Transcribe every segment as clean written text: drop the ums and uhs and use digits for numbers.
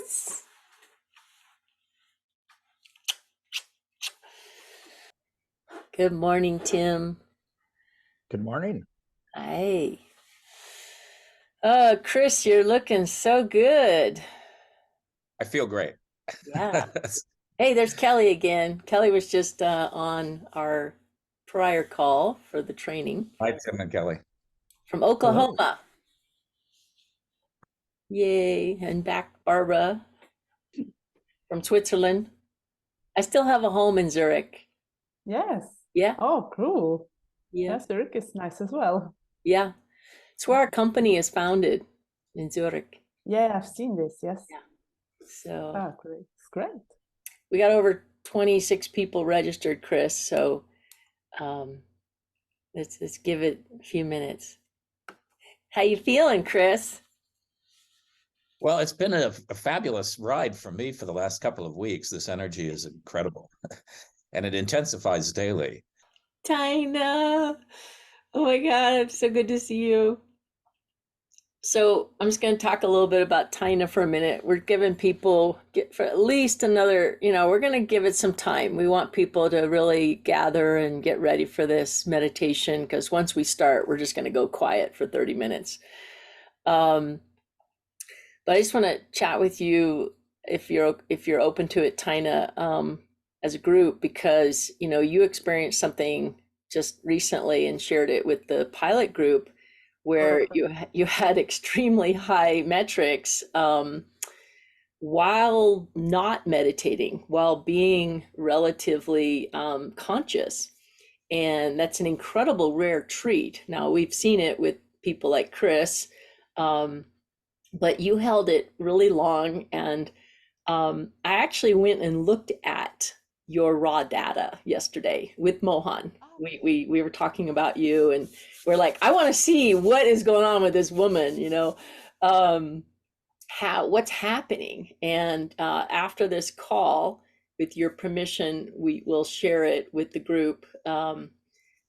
Chris. Good morning, Tim. Good morning. Hi. Oh, Chris, you're looking so good. I feel great. Yeah. Hey, there's Kelly again. Kelly was just on our prior call for the training Hi, Tim and Kelly. from Hello. Oklahoma. Yay. And back Barbara from Switzerland. I still have a home in Zurich. Yes. Yeah. Oh, cool. Yeah. Zurich is nice as well. Yeah. It's where our company is founded, in Zurich. Yeah, I've seen this. Yes. Yeah. So Oh, great. It's great. we got over 26 people registered, Chris. So let's give it a few minutes. How you feeling, Chris? Well, it's been a fabulous ride for me for the last couple of weeks. This energy is incredible, and it intensifies daily. Tina. Oh my God, it's so good to see you. So I'm just going to talk a little bit about Tina for a minute. We're giving people for at least another, we're going to give it some time. We want people to really gather and get ready for this meditation, because once we start, we're just going to go quiet for 30 minutes. But I just want to chat with you if you're open to it, Tina, as a group, because you experienced something just recently and shared it with the pilot group, where you had extremely high metrics while not meditating, while being relatively conscious. And that's an incredible rare treat. Now, we've seen it with people like Chris, but you held it really long. And I actually went and looked at your raw data yesterday with Mohan. We were talking about you, and we're like, I want to see what is going on with this woman, what's happening. And after this call, with your permission, we will share it with the group.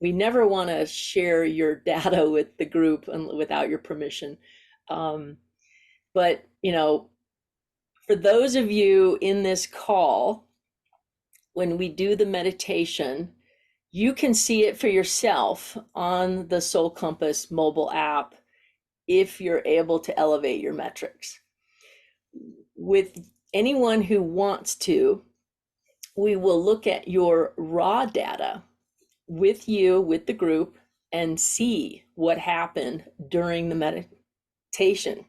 We never want to share your data with the group without your permission. But, for those of you in this call, when we do the meditation, you can see it for yourself on the Soul Compass mobile app if you're able to elevate your metrics. With anyone who wants to, we will look at your raw data with you, with the group, and see what happened during the meditation.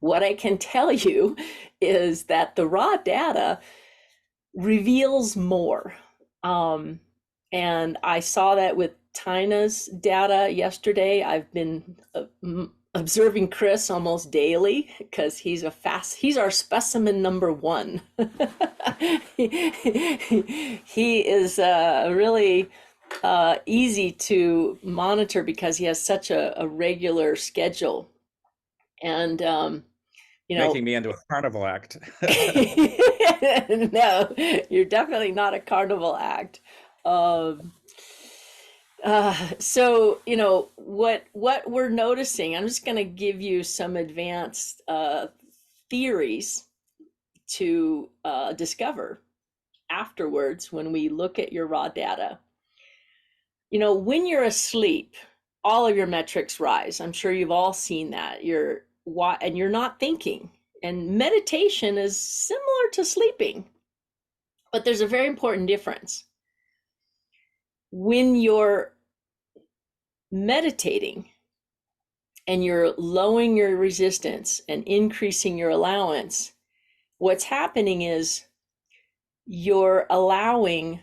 What I can tell you is that the raw data reveals more. And I saw that with Tina's data yesterday. I've been observing Chris almost daily, because he's our specimen number one. He is really easy to monitor because he has such a regular schedule. And making me into a carnival act. No, you're definitely not a carnival act. So what we're noticing, I'm just going to give you some advanced theories to discover afterwards when we look at your raw data. When you're asleep, all of your metrics rise. I'm sure you've all seen that. You're not thinking. And meditation is similar to sleeping, but there's a very important difference. When you're meditating and you're lowering your resistance and increasing your allowance, what's happening is you're allowing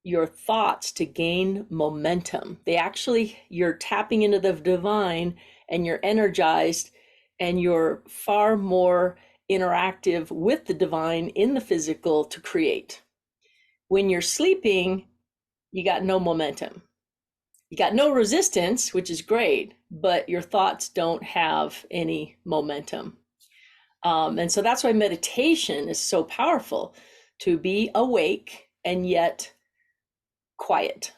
your thoughts to gain momentum. You're tapping into the divine, and you're energized, and you're far more interactive with the divine in the physical to create. When you're sleeping, you got no momentum. You got no resistance, which is great, but your thoughts don't have any momentum. And so that's why meditation is so powerful, to be awake and yet quiet.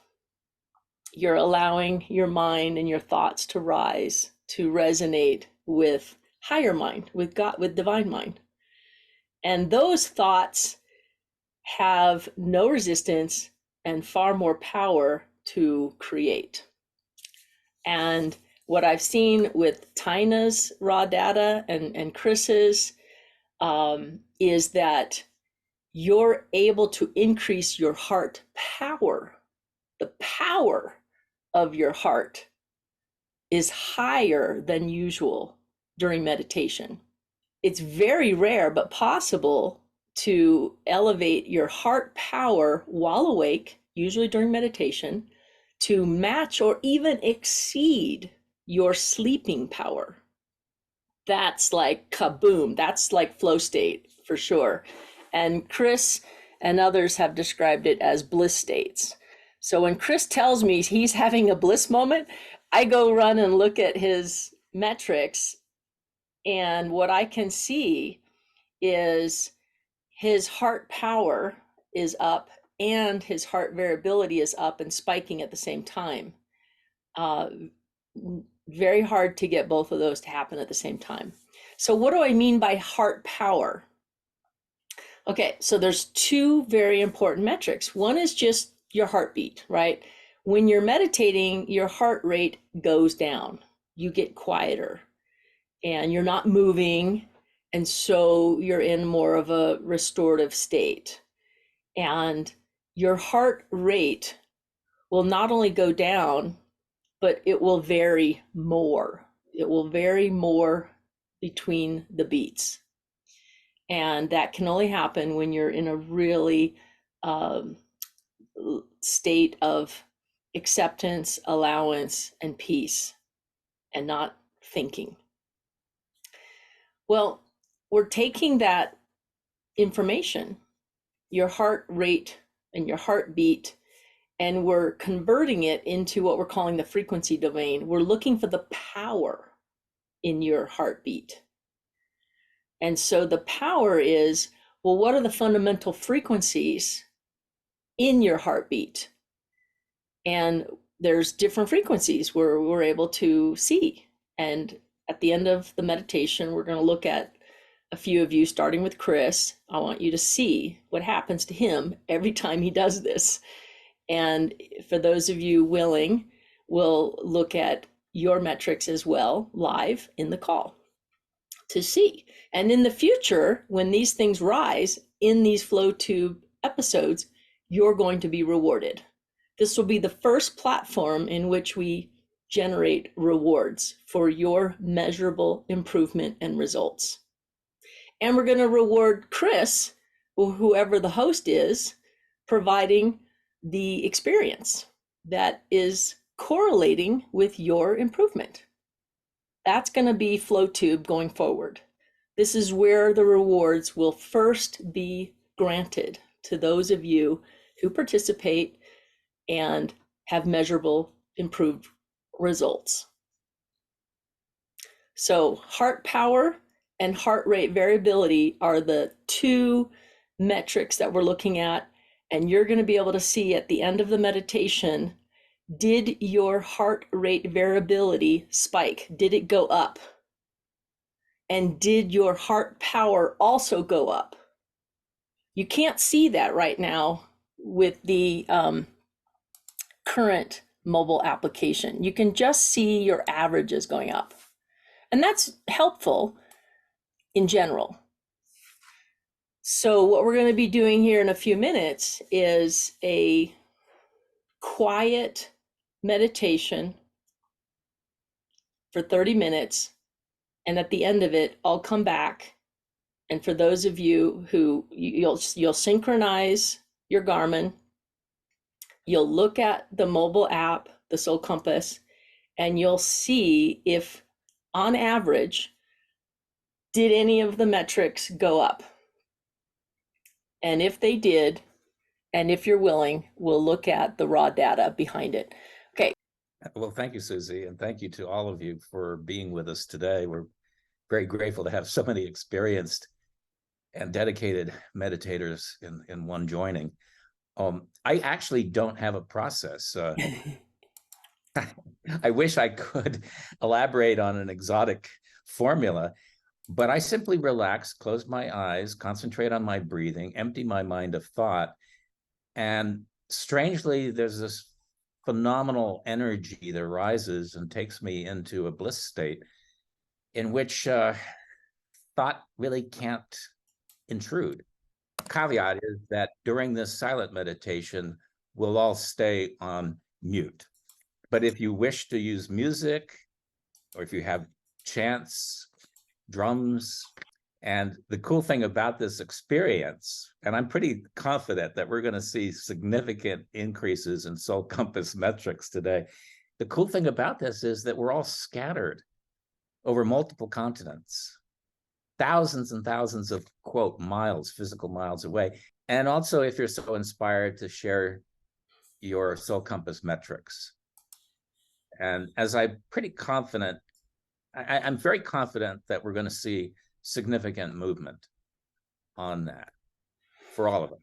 You're allowing your mind and your thoughts to rise, to resonate with higher mind, with God, with divine mind. And those thoughts have no resistance and far more power to create. And what I've seen with Tina's raw data and Chris's is that you're able to increase your heart power. The power of your heart is higher than usual during meditation. It's very rare, but possible to elevate your heart power while awake, usually during meditation, to match or even exceed your sleeping power. That's like kaboom. That's like flow state for sure. And Chris and others have described it as bliss states. So when Chris tells me he's having a bliss moment, I go run and look at his metrics. And what I can see is his heart power is up and his heart variability is up and spiking at the same time. Very hard to get both of those to happen at the same time. So what do I mean by heart power? Okay, so there's two very important metrics. One is just your heartbeat, right? When you're meditating, your heart rate goes down. You get quieter and you're not moving. And so you're in more of a restorative state. And your heart rate will not only go down, but it will vary more. It will vary more between the beats. And that can only happen when you're in a really state of acceptance, allowance, and peace, and not thinking. Well, we're taking that information, your heart rate and your heartbeat, and we're converting it into what we're calling the frequency domain. We're looking for the power in your heartbeat. And so the power is, well, what are the fundamental frequencies in your heartbeat? And there's different frequencies where we're able to see. And at the end of the meditation, we're going to look at a few of you, starting with Chris. I want you to see what happens to him every time he does this. And for those of you willing, we'll look at your metrics as well live in the call to see. And in the future, when these things rise in these FlowTube episodes, you're going to be rewarded. This will be the first platform in which we generate rewards for your measurable improvement and results. And we're going to reward Chris, or whoever the host is, providing the experience that is correlating with your improvement. That's going to be FlowTube going forward. This is where the rewards will first be granted to those of you who participate and have measurable improved results. So heart power and heart rate variability are the two metrics that we're looking at, and you're going to be able to see at the end of the meditation, did your heart rate variability spike? Did it go up? And did your heart power also go up? You can't see that right now with the current mobile application. You can just see your averages going up. And that's helpful in general. So what we're going to be doing here in a few minutes is a quiet meditation for 30 minutes. And at the end of it, I'll come back. And for those of you who you'll synchronize your Garmin, you'll look at the mobile app, the Soul Compass, and you'll see if on average, did any of the metrics go up? And if they did, and if you're willing, we'll look at the raw data behind it. Okay. Well, thank you, Susie, and thank you to all of you for being with us today. We're very grateful to have so many experienced and dedicated meditators in one joining. I actually don't have a process. I wish I could elaborate on an exotic formula. But I simply relax, close my eyes, concentrate on my breathing, empty my mind of thought. And strangely, there's this phenomenal energy that rises and takes me into a bliss state in which thought really can't intrude. Caveat is that during this silent meditation, we'll all stay on mute. But if you wish to use music, or if you have chants, drums, and the cool thing about this experience, and I'm pretty confident that we're going to see significant increases in soul compass metrics today. The cool thing about this is that we're all scattered over multiple continents, thousands and thousands of, quote, miles, physical miles away. And also, if you're so inspired to share your soul compass metrics. And as I'm pretty confident, I'm very confident that we're going to see significant movement on that for all of them.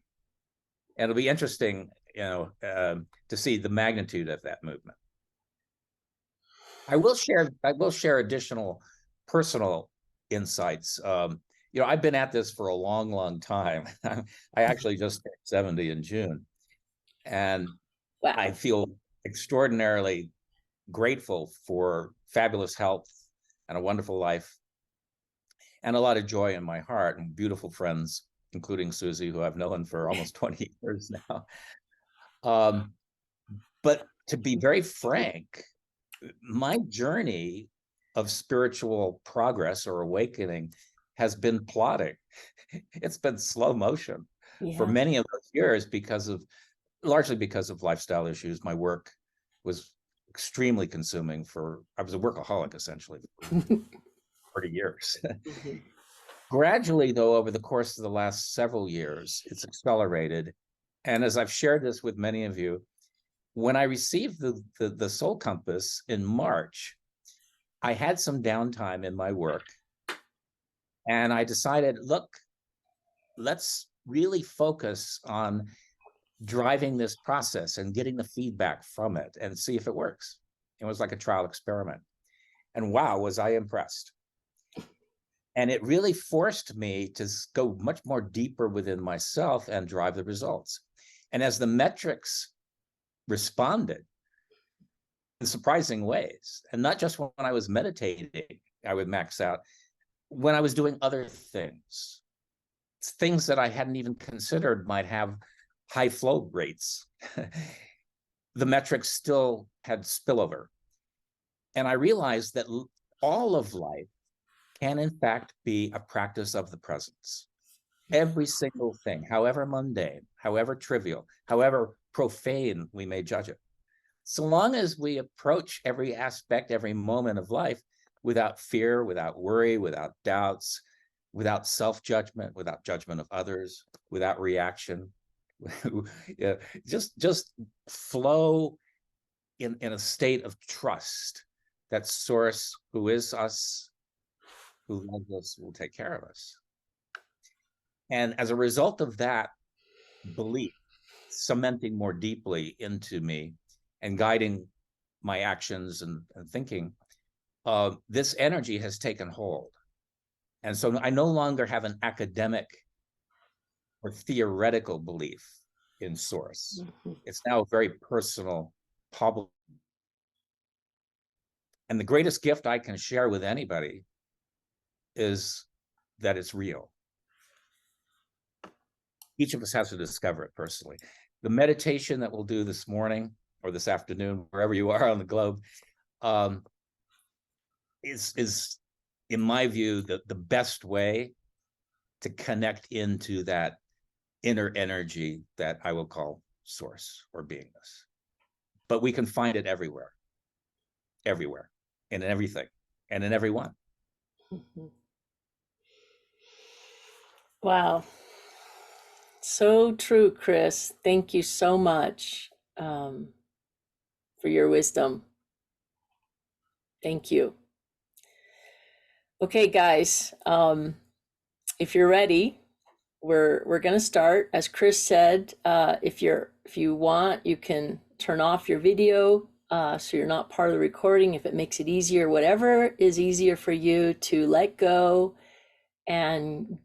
And it'll be interesting, to see the magnitude of that movement. I will share additional personal insights. I've been at this for a long, long time. I actually just turned 70 in June. And Wow. I feel extraordinarily grateful for fabulous health and a wonderful life and a lot of joy in my heart and beautiful friends, including Susie, who I've known for almost 20 years now. But to be very frank, my journey of spiritual progress or awakening has been plodding. It's been slow motion for many of those years largely because of lifestyle issues. My work was extremely consuming I was a workaholic essentially for 40 years. Gradually, though, over the course of the last several years, it's accelerated. And as I've shared this with many of you, when I received the Soul Compass in March, I had some downtime in my work. And I decided, look, let's really focus on driving this process and getting the feedback from it and see if it works. It was like a trial experiment. And wow, was I impressed. And it really forced me to go much more deeper within myself and drive the results. And as the metrics responded in surprising ways, and not just when I was meditating, I would max out, when I was doing other things that I hadn't even considered might have high flow rates, the metrics still had spillover. And I realized that all of life can in fact be a practice of the presence. Every single thing, however mundane, however trivial, however profane we may judge it, so long as we approach every aspect, every moment of life without fear, without worry, without doubts, without self-judgment, without judgment of others, without reaction, just flow in a state of trust that Source, who is us, who loves us, will take care of us. And as a result of that belief cementing more deeply into me and guiding my actions and thinking, this energy has taken hold. And so I no longer have an academic or theoretical belief in Source. It's now a very personal, palpable. And the greatest gift I can share with anybody is that it's real. Each of us has to discover it personally. The meditation that we'll do this morning or this afternoon, wherever you are on the globe, is in my view, the best way to connect into that inner energy that I will call Source or beingness. But we can find it everywhere, in everything, and in everyone. Wow. So true, Chris. Thank you so much for your wisdom. Thank you. Okay, guys, if you're ready, we're going to start. As Chris said, if you want, you can turn off your video so you're not part of the recording if it makes it easier. Whatever is easier for you to let go and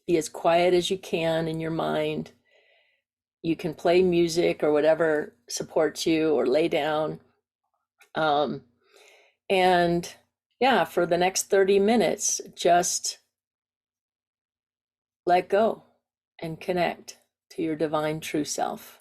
be as quiet as you can in your mind. You can play music or whatever supports you, or lay down. And yeah, for the next 30 minutes, just let go and connect to your divine true self.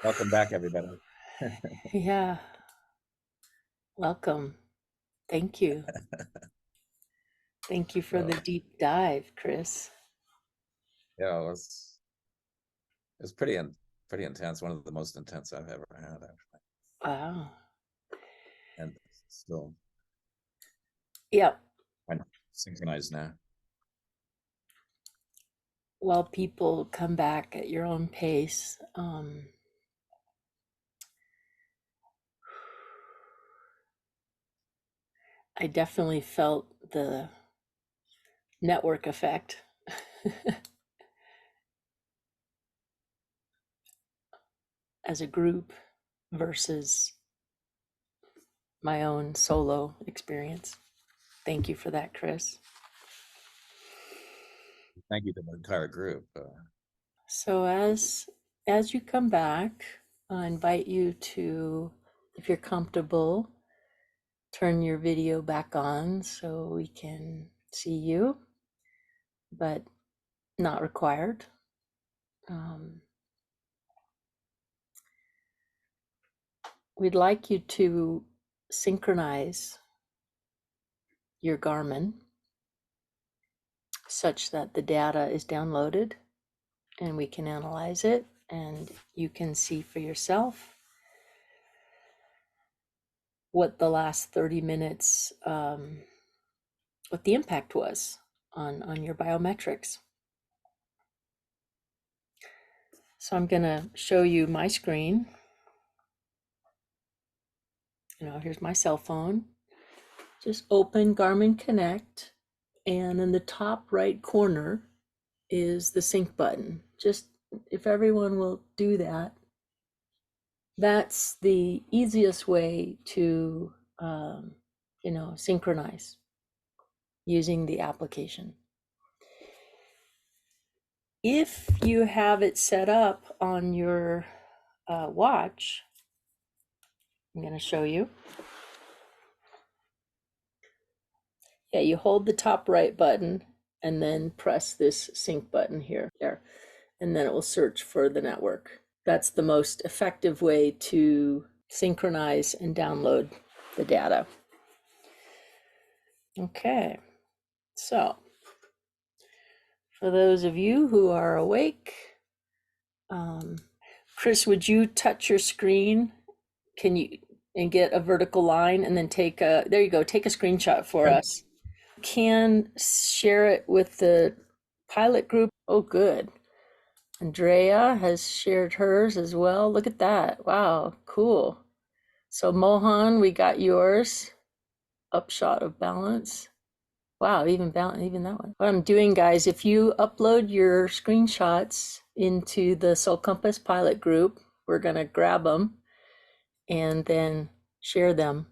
Welcome back, everybody. Yeah. Welcome. Thank you. Thank you for the deep dive, Chris. Yeah, it's pretty intense. One of the most intense I've ever had, actually. Wow. And still Yep. kind of synchronized now. Well, people come back at your own pace. I definitely felt the network effect. As a group versus my own solo experience. Thank you for that, Chris. Thank you to the entire group. So as you come back, I invite you to, if you're comfortable, turn your video back on so we can see you, but not required. We'd like you to synchronize your Garmin such that the data is downloaded and we can analyze it and you can see for yourself what the last 30 minutes, what the impact was on your biometrics. So I'm going to show you my screen. Here's my cell phone. Just open Garmin Connect, and in the top right corner is the sync button. Just if everyone will do that, that's the easiest way to synchronize using the application. If you have it set up on your watch, I'm going to show you. Yeah, you hold the top right button and then press this sync button here, there, and then it will search for the network. That's the most effective way to synchronize and download the data. Okay, so for those of you who are awake, Chris, would you touch your screen? Can you, and get a vertical line and then take a, there you go, take a screenshot for us. Can share it with the pilot group. Oh, good. Andrea has shared hers as well. Look at that. Wow, cool. So Mohan, we got yours. Upshot of balance. Wow, even that one. What I'm doing, guys, if you upload your screenshots into the Soul Compass pilot group, we're gonna grab them and then share them.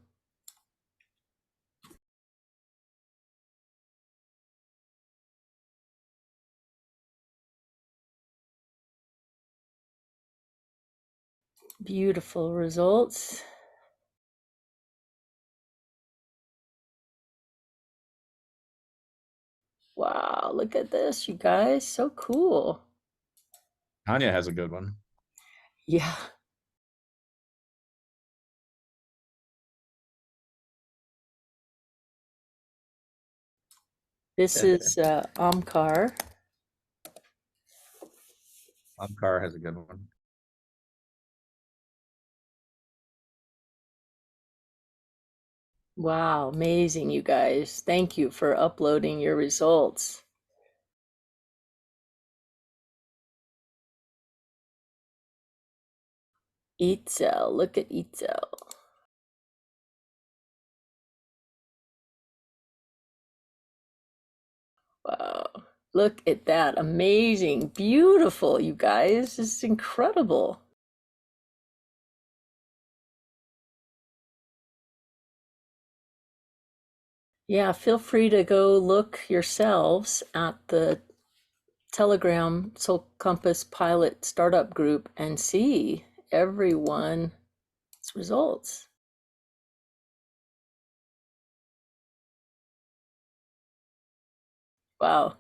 Beautiful results. Wow, look at this, you guys. So cool. Tanya has a good one. Yeah. This is Omkar. Omkar has a good one. Wow, amazing, you guys. Thank you for uploading your results. Itzel, look at Itzel. Wow, look at that. Amazing, beautiful, you guys. This is incredible. Yeah, feel free to go look yourselves at the Telegram Soul Compass Pilot Startup Group and see everyone's results. Wow.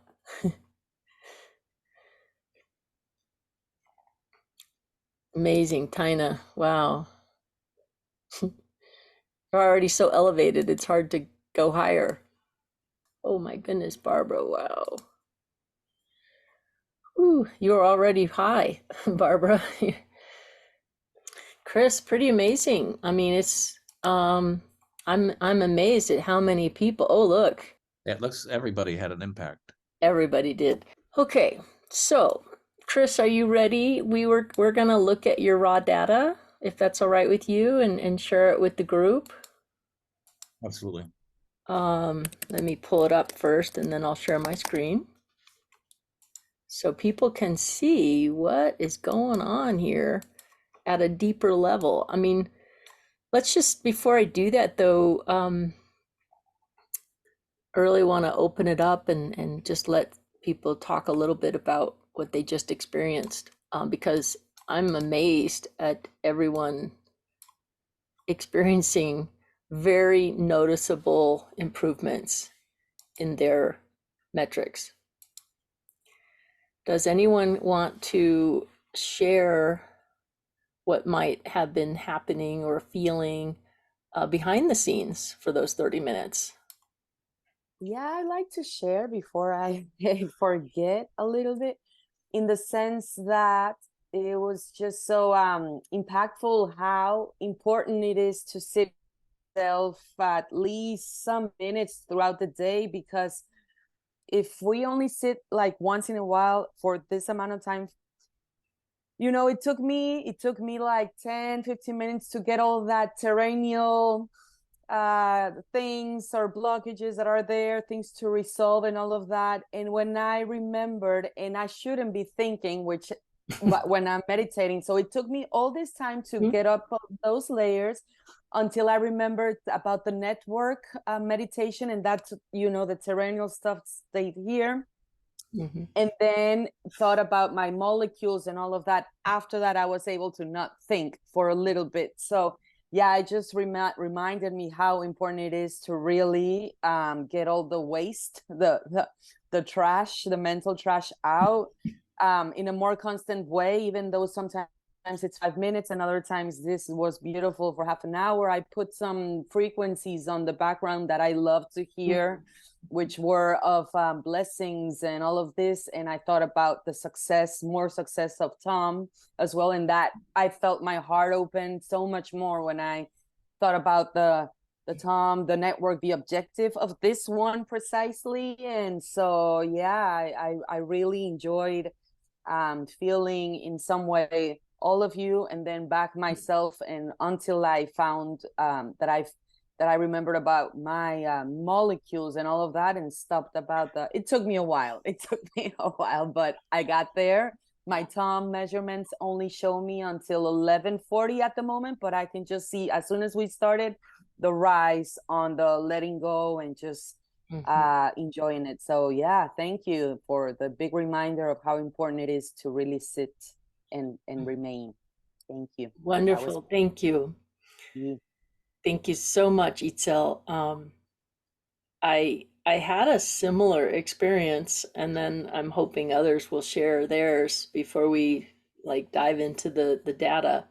Amazing, Tina. Wow. You're already so elevated, it's hard to go higher. Oh my goodness, Barbara. Wow. Ooh, you're already high, Barbara. Chris, pretty amazing. I mean, it's I'm amazed at how many people. Oh, look, It looks everybody had an impact. everybody did. Okay, so Chris, are you ready? We're gonna look at your raw data, if that's all right with you, and share it with the group. Absolutely. Let me pull it up first and then I'll share my screen so people can see what is going on here at a deeper level. I mean, let's just, before I do that though, I really want to open it up and just let people talk a little bit about what they just experienced, because I'm amazed at everyone experiencing very noticeable improvements in their metrics. Does anyone want to share what might have been happening or feeling behind the scenes for those 30 minutes? Yeah, I like to share before I forget a little bit, in the sense that it was just so impactful how important it is to sit self at least some minutes throughout the day, because if we only sit like once in a while for this amount of time, it took me like 10-15 minutes to get all that terrestrial things or blockages that are there, things to resolve and all of that. And when I remembered, and I shouldn't be thinking, which but when I'm meditating, so it took me all this time to get up those layers until I remembered about the network meditation, and that's, the terrestrial stuff stayed here. Mm-hmm. And then thought about my molecules and all of that. After that, I was able to not think for a little bit. So yeah, it just reminded me how important it is to really get all the waste, the trash, the mental trash out in a more constant way, even though sometimes it's 5 minutes and other times this was beautiful for half an hour. I put some frequencies on the background that I love to hear, which were of blessings and all of this. And I thought about the more success of Tom as well. And that I felt my heart open so much more when I thought about the Tom, the network, the objective of this one precisely. And so, yeah, I really enjoyed feeling in some way all of you, and then back myself, and until I found that I remembered about my molecules and all of that, and stopped about it took me a while. It took me a while, but I got there. My Tom measurements only show me until 11:40 at the moment, but I can just see as soon as we started the rise on the letting go and just enjoying it. So yeah, thank you for the big reminder of how important it is to really sit and remain. Thank you. Wonderful. Thank you. Thank you so much, Itzel. I had a similar experience, and then I'm hoping others will share theirs before we dive into the data.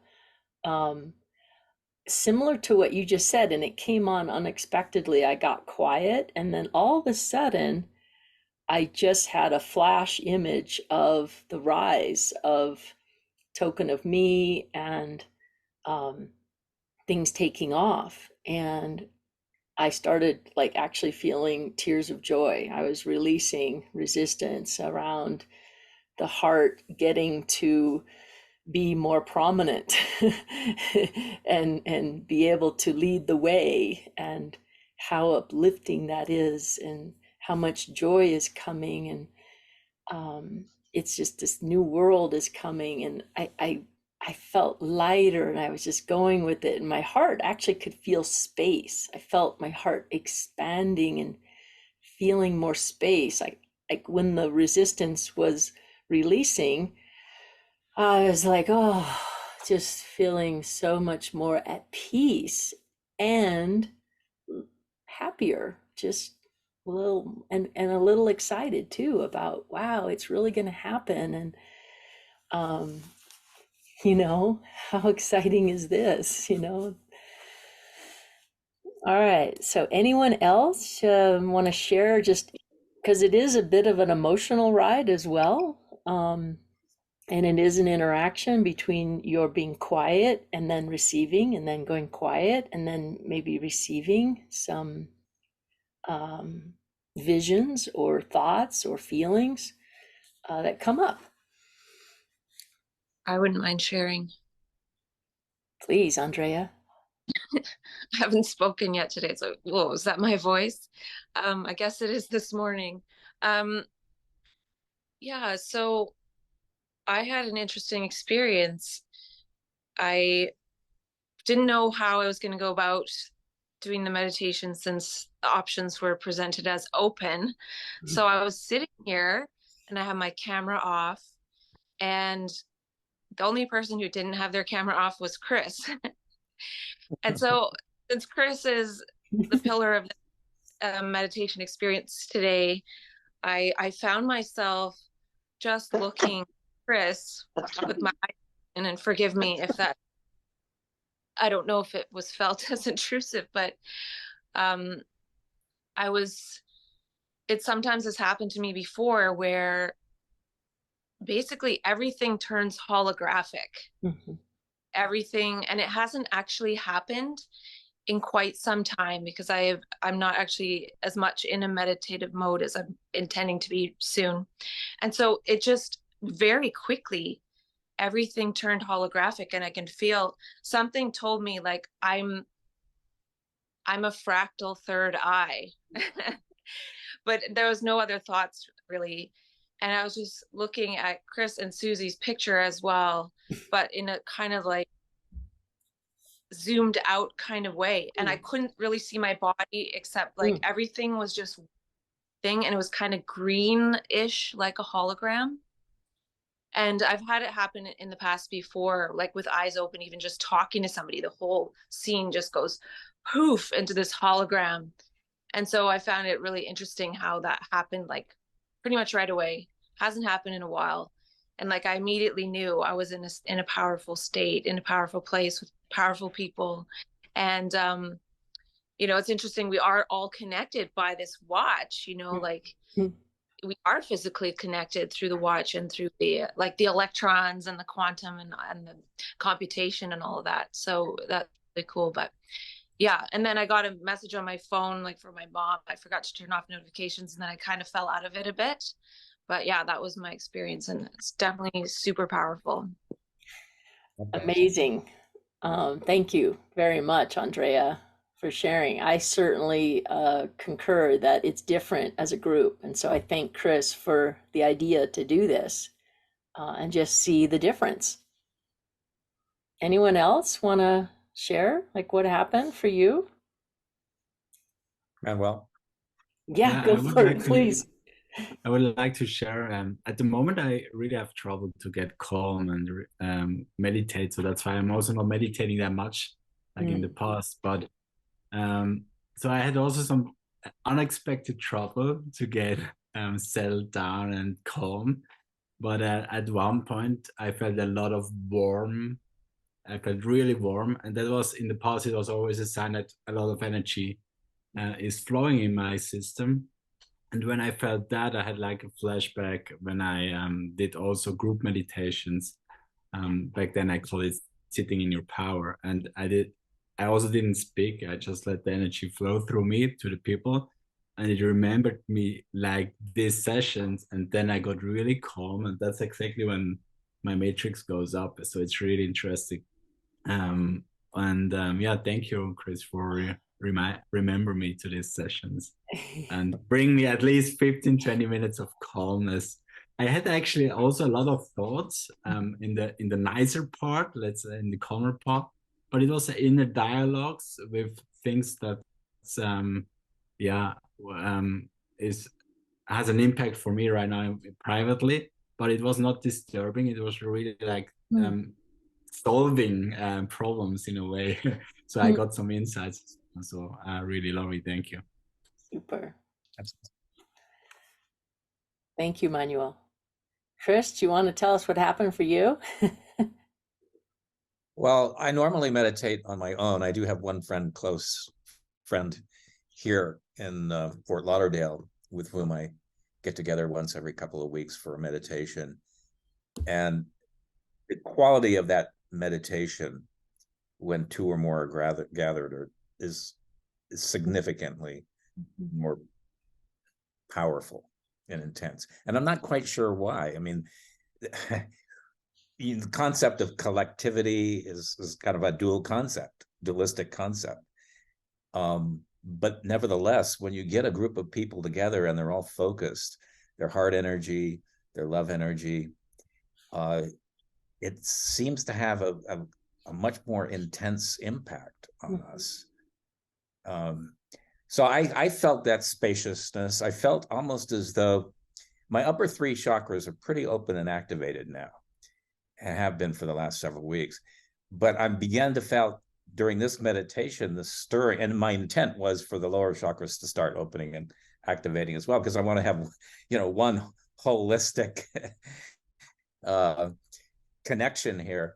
Similar to what you just said, and it came on unexpectedly. I got quiet, and then all of a sudden, I just had a flash image of the rise of Token of Me and things taking off. And I started actually feeling tears of joy. I was releasing resistance around the heart getting to be more prominent and be able to lead the way, and how uplifting that is, and how much joy is coming, and it's just this new world is coming, and I felt lighter, and I was just going with it, and my heart actually could feel space. I felt my heart expanding and feeling more space. Like when the resistance was releasing, I was like, oh, just feeling so much more at peace and happier, just a little, and a little excited too about, wow, it's really going to happen. And You know, how exciting is this? You know? All right. So, anyone else want to share, just because it is a bit of an emotional ride as well? And it is an interaction between your being quiet and then receiving, and then going quiet and then maybe receiving some visions or thoughts or feelings that come up. I wouldn't mind sharing. Please, Andrea. I haven't spoken yet today, so whoa, is that my voice? I guess it is this morning. Yeah, so I had an interesting experience. I didn't know how I was going to go about doing the meditation since the options were presented as open. So I was sitting here and I had my camera off, and the only person who didn't have their camera off was Chris. And so, since Chris is the pillar of the meditation experience today, I found myself just looking at Chris with my eyes open, and forgive me if that, I don't know if it was felt as intrusive, but um, it sometimes has happened to me before where basically everything turns holographic. Mm-hmm. Everything, and it hasn't actually happened in quite some time because I'm not actually as much in a meditative mode as I'm intending to be soon. And so it just very quickly everything turned holographic, and I can feel something told me like I'm a fractal third eye. But there was no other thoughts really. And I was just looking at Chris and Susie's picture as well, but in a kind of like zoomed out kind of way, and I couldn't really see my body except like everything was just thing, and it was kind of greenish like a hologram. And I've had it happen in the past before, like with eyes open, even just talking to somebody, the whole scene just goes poof into this hologram. And so I found it really interesting how that happened, like pretty much right away. Hasn't happened in a while. And like I immediately knew I was in a powerful state, in a powerful place with powerful people. And it's interesting, we are all connected by this watch, like we are physically connected through the watch and through the electrons and the quantum and the computation and all of that. So that's really cool. But yeah, and then I got a message on my phone, like for my mom. I forgot to turn off notifications, and then I kind of fell out of it a bit. But yeah, that was my experience, and it's definitely super powerful. Amazing. Thank you very much, Andrea, for sharing. I certainly concur that it's different as a group. And so I thank Chris for the idea to do this and just see the difference. Anyone else want to share, like what happened for you? Manuel? Yeah, go for it, please. I would like to share. At the moment, I really have trouble to get calm and meditate. So that's why I'm also not meditating that much, like in the past. But so I had also some unexpected trouble to get settled down and calm. But at one point, I felt a lot of warm. I felt really warm, and that was in the past. It was always a sign that a lot of energy is flowing in my system. And when I felt that, I had like a flashback when I did also group meditations. Back then, I called it sitting in your power, and I also didn't speak. I just let the energy flow through me to the people, and it remembered me like these sessions. And then I got really calm, and that's exactly when my matrix goes up. So it's really interesting. Yeah, thank you, Chris, for remember me to these sessions and bring me at least 15-20 minutes of calmness. I had actually also a lot of thoughts in the nicer part, let's say in the calmer part, but it was inner dialogues with things that has an impact for me right now privately, but it was not disturbing. It was really like solving problems in a way. So I got some insights. So really lovely. Thank you. Super. Thank you, Manuel. Chris, do you want to tell us what happened for you? Well, I normally meditate on my own. I do have one friend, close friend here in Fort Lauderdale, with whom I get together once every couple of weeks for a meditation. And the quality of that meditation, when two or more are gathered, is significantly more powerful and intense. And I'm not quite sure why. I mean, the concept of collectivity is kind of a dualistic concept. But nevertheless, when you get a group of people together and they're all focused, their heart energy, their love energy, it seems to have a much more intense impact on us. So I felt that spaciousness. I felt almost as though my upper three chakras are pretty open and activated now, and have been for the last several weeks. But I began to feel during this meditation, the stirring, and my intent was for the lower chakras to start opening and activating as well, because I want to have, one holistic connection here.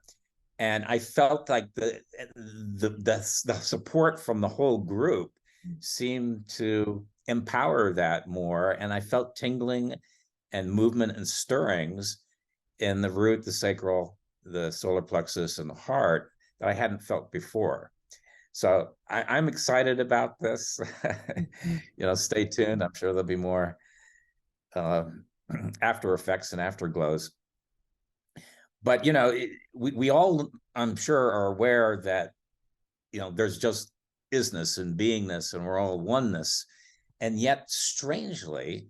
And I felt like the support from the whole group seemed to empower that more. And I felt tingling and movement and stirrings in the root, the sacral, the solar plexus, and the heart that I hadn't felt before. So I'm excited about this. Stay tuned. I'm sure there'll be more after effects and afterglows. But, we all, I'm sure, are aware that, there's just isness and beingness, and we're all oneness. And yet, strangely,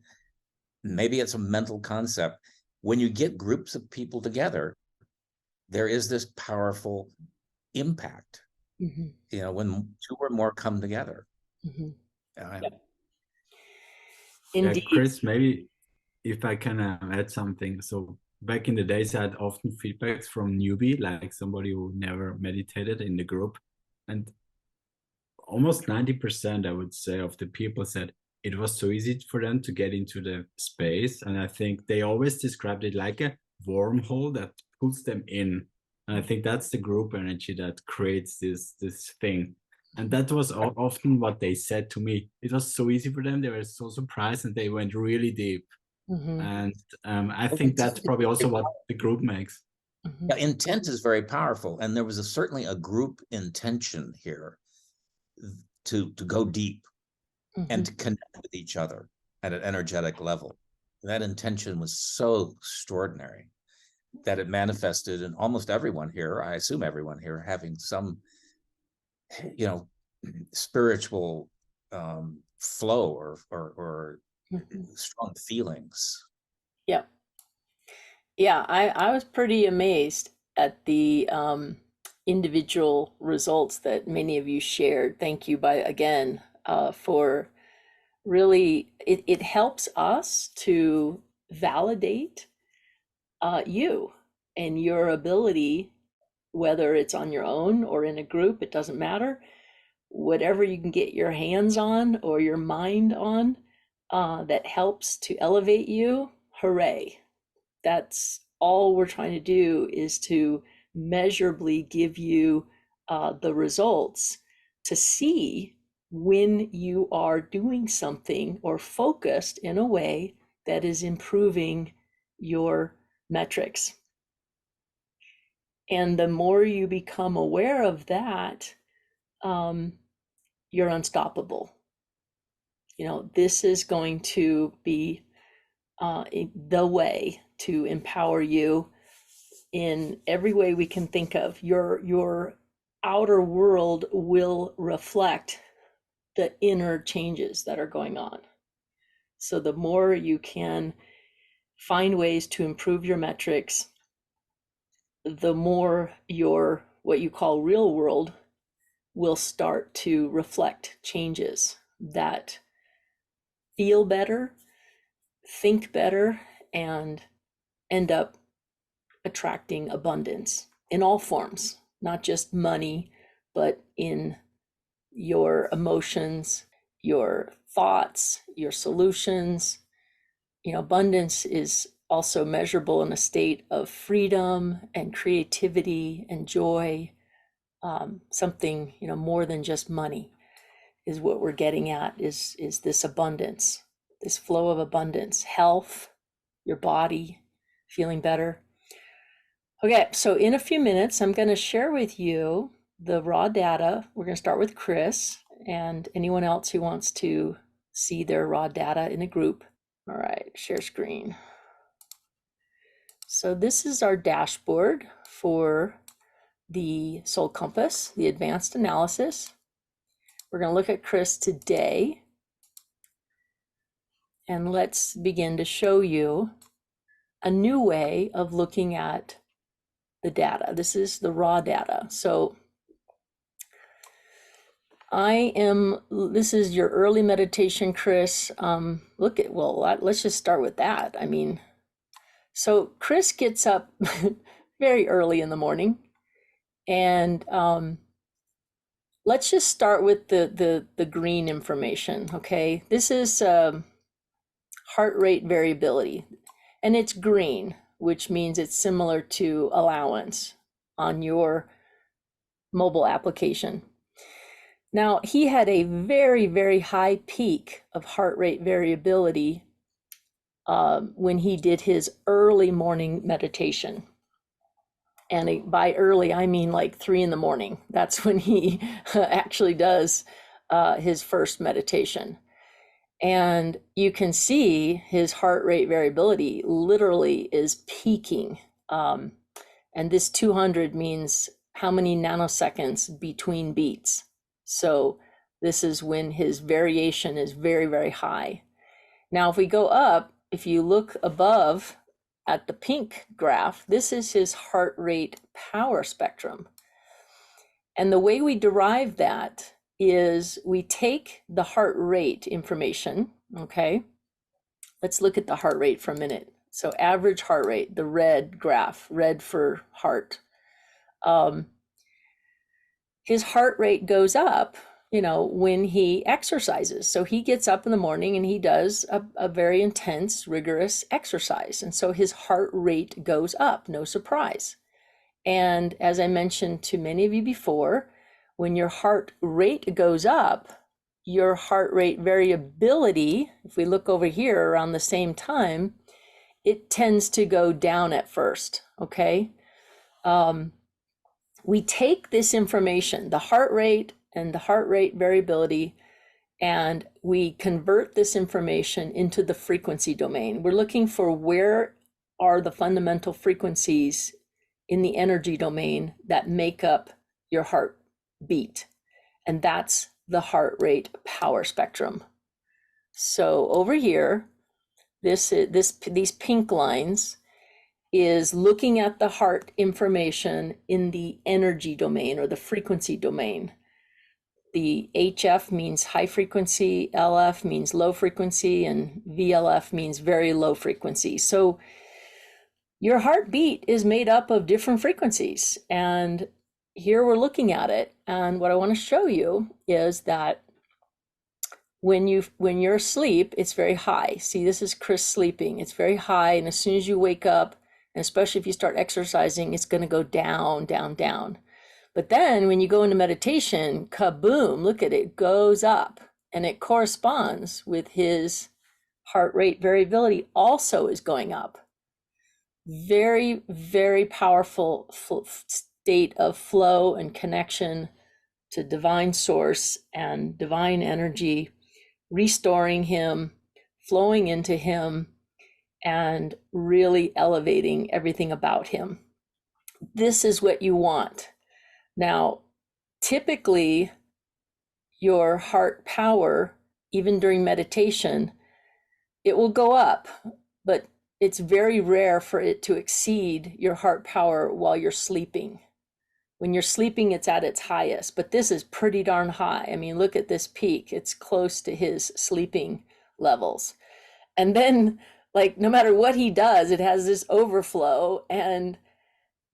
maybe it's a mental concept, when you get groups of people together, there is this powerful impact, when two or more come together. Indeed. Chris, maybe if I can add something. So back in the days, I had often feedbacks from newbie, like somebody who never meditated in the group. And almost 90%, I would say, of the people said it was so easy for them to get into the space. And I think they always described it like a wormhole that pulls them in. And I think that's the group energy that creates this thing. And that was often what they said to me. It was so easy for them. They were so surprised, and they went really deep. And I think that's probably also what the group makes. Yeah, intent is very powerful. And there was certainly a group intention here to go deep and to connect with each other at an energetic level. And that intention was so extraordinary that it manifested in almost everyone here. I assume everyone here having some, spiritual flow or strong feelings. Yeah. I was pretty amazed at the individual results that many of you shared. Thank you again for really, it helps us to validate you and your ability, whether it's on your own or in a group, it doesn't matter. Whatever you can get your hands on or your mind on that helps to elevate you, hooray. That's all we're trying to do, is to measurably give you the results to see when you are doing something or focused in a way that is improving your metrics. And the more you become aware of that, you're unstoppable. This is going to be the way to empower you in every way we can think of. Your outer world will reflect the inner changes that are going on. So the more you can find ways to improve your metrics, the more your what you call real world will start to reflect changes that feel better, think better, and end up attracting abundance in all forms, not just money, but in your emotions, your thoughts, your solutions. Abundance is also measurable in a state of freedom and creativity and joy, something, more than just money is what we're getting at, is this abundance, this flow of abundance, health, your body feeling better. Okay, so in a few minutes, I'm going to share with you the raw data. We're going to start with Chris and anyone else who wants to see their raw data in a group. All right, share screen. So this is our dashboard for the Soul Compass, the advanced analysis. We're going to look at Chris today. And let's begin to show you a new way of looking at the data. This is the raw data. So this is your early meditation, Chris. Let's just start with that. So Chris gets up very early in the morning, and let's just start with the green information, okay? This is heart rate variability, and it's green, which means it's similar to allowance on your mobile application. Now, he had a very, very high peak of heart rate variability when he did his early morning meditation. And by early, I mean like 3 a.m. That's when he actually does his first meditation. And you can see his heart rate variability literally is peaking. And this 200 means how many nanoseconds between beats. So this is when his variation is very, very high. Now, if we go up, if you look above at the pink graph, this is his heart rate power spectrum. And the way we derive that is we take the heart rate information, okay? Let's look at the heart rate for a minute. So average heart rate, the red graph, red for heart. His heart rate goes up, when he exercises. So he gets up in the morning and he does a very intense, rigorous exercise. And so his heart rate goes up, no surprise. And as I mentioned to many of you before, when your heart rate goes up, your heart rate variability, if we look over here around the same time, it tends to go down at first, okay? We take this information, the heart rate and the heart rate variability, and we convert this information into the frequency domain. We're looking for where are the fundamental frequencies in the energy domain that make up your heartbeat. And that's the heart rate power spectrum. So over here, these pink lines is looking at the heart information in the energy domain or the frequency domain. The HF means high frequency, LF means low frequency, and VLF means very low frequency. So your heartbeat is made up of different frequencies. And here we're looking at it. And what I want to show you is that when you're asleep, it's very high. See, this is Chris sleeping. It's very high. And as soon as you wake up, and especially if you start exercising, it's going to go down, down, down. But then when you go into meditation, kaboom, look at it, goes up. And it corresponds with his heart rate variability also is going up. Very, very powerful state of flow and connection to divine source and divine energy, restoring him, flowing into him, and really elevating everything about him. This is what you want. Now, typically, your heart power, even during meditation, it will go up, but it's very rare for it to exceed your heart power while you're sleeping. When you're sleeping, it's at its highest, but this is pretty darn high. I mean, look at this peak. It's close to his sleeping levels. And then, like, no matter what he does, it has this overflow, and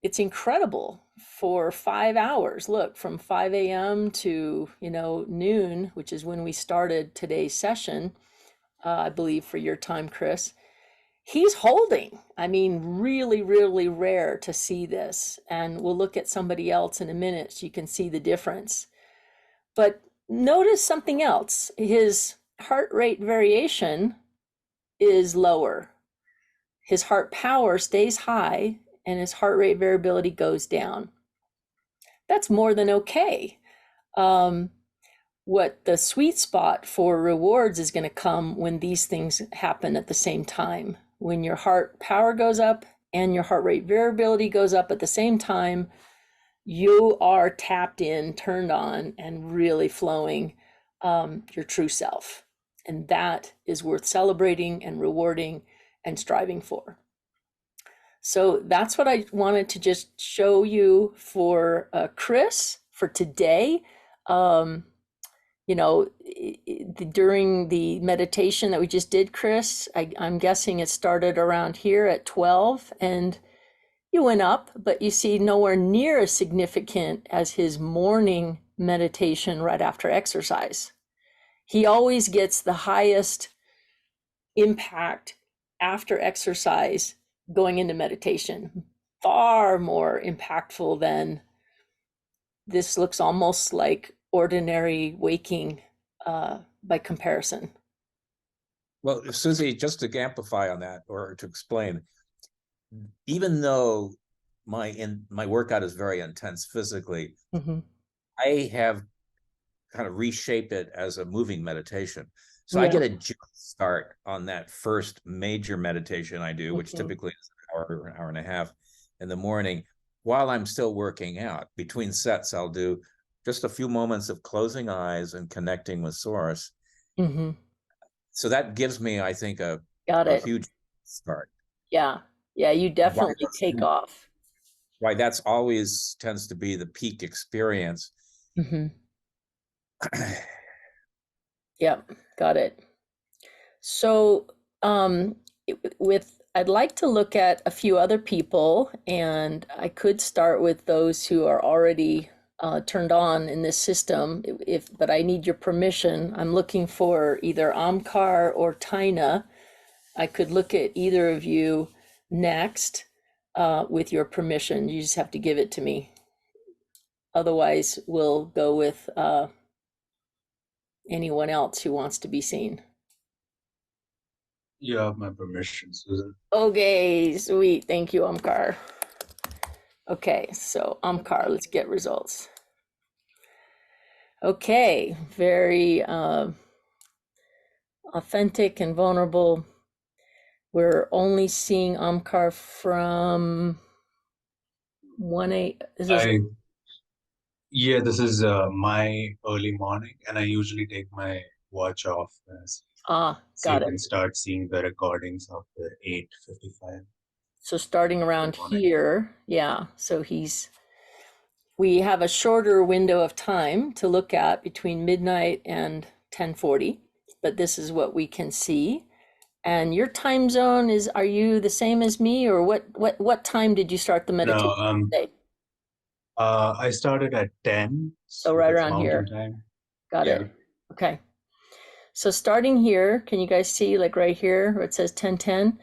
it's incredible for 5 hours. Look, from 5 a.m. to, noon, which is when we started today's session, I believe for your time, Chris. he's holding. I mean, really, really rare to see this. And we'll look at somebody else in a minute so you can see the difference. But notice something else. His heart rate variation is lower. His heart power stays high and his heart rate variability goes down. That's more than okay. What the sweet spot for rewards is going to come when these things happen at the same time. When your heart power goes up and your heart rate variability goes up at the same time, you are tapped in, turned on, and really flowing your true self. And that is worth celebrating and rewarding and striving for. So that's what I wanted to just show you for Chris for today. You know, during the meditation that we just did, Chris, I'm guessing it started around here at 12 and you went up, but you see nowhere near as significant as his morning meditation right after exercise. He always gets the highest impact after exercise going into meditation, far more impactful than this. Looks almost like ordinary waking by comparison. Well, Susie, just to amplify on that or to explain, even though my workout is very intense physically, I have kind of reshaped it as a moving meditation. So I get a jump start on that first major meditation I do, which typically is an hour and a half in the morning, while I'm still working out. Between sets, I'll do just a few moments of closing eyes and connecting with source. So that gives me, I think, a huge start. Yeah, you definitely take off. Why that's always tends to be the peak experience. Yep, got it. So I'd like to look at a few other people, and I could start with those who are already turned on in this system, but I need your permission. I'm looking for either Amkar or Tina. I could look at either of you next with your permission. You just have to give it to me. Otherwise, we'll go with anyone else who wants to be seen. You have my permission, Susan. Okay, sweet. Thank you, Amkar. Okay, so Amkar, let's get results. Okay, very authentic and vulnerable. We're only seeing Amkar from 1-8. Yeah, this is my early morning, and I usually take my watch off so got you it. can start seeing the recordings of the 8:55. So starting around here, so we have a shorter window of time to look at between midnight and 10:40, but this is what we can see. And your time zone are you the same as me, or what time did you start the meditation today? I started at 10. So right around here. Time. Got it. Okay. So starting here, can you guys see, like right here where it says 10:10?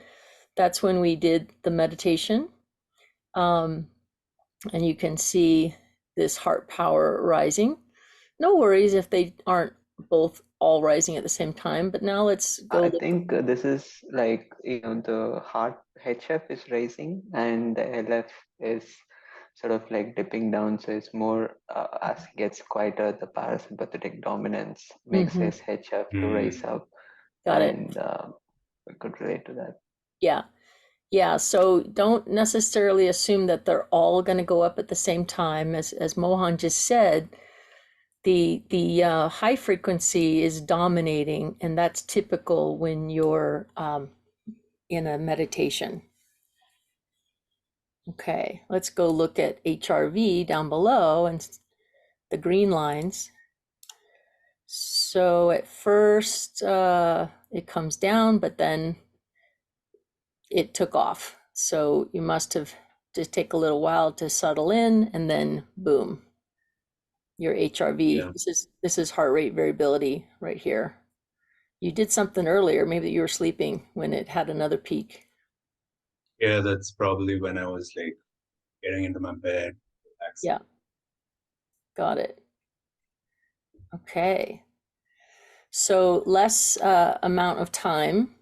That's when we did the meditation. And you can see this heart power rising. No worries if they aren't both all rising at the same time, but now let's go. I think this is like, the heart HF is rising and the LF is sort of like dipping down. So it's more as it gets quieter, the parasympathetic dominance makes his HF to rise up. Got it. And we could relate to that. Yeah, so don't necessarily assume that they're all going to go up at the same time. As Mohan just said, the high frequency is dominating, and that's typical when you're in a meditation. Okay, let's go look at HRV down below and the green lines. So at first it comes down, but then it took off. So you must have just take a little while to settle in, and then boom, your HRV. Yeah. This is heart rate variability right here. You did something earlier, maybe you were sleeping when it had another peak. Yeah, that's probably when I was like getting into my bed, relaxing. Yeah. Got it. Okay. So less amount of time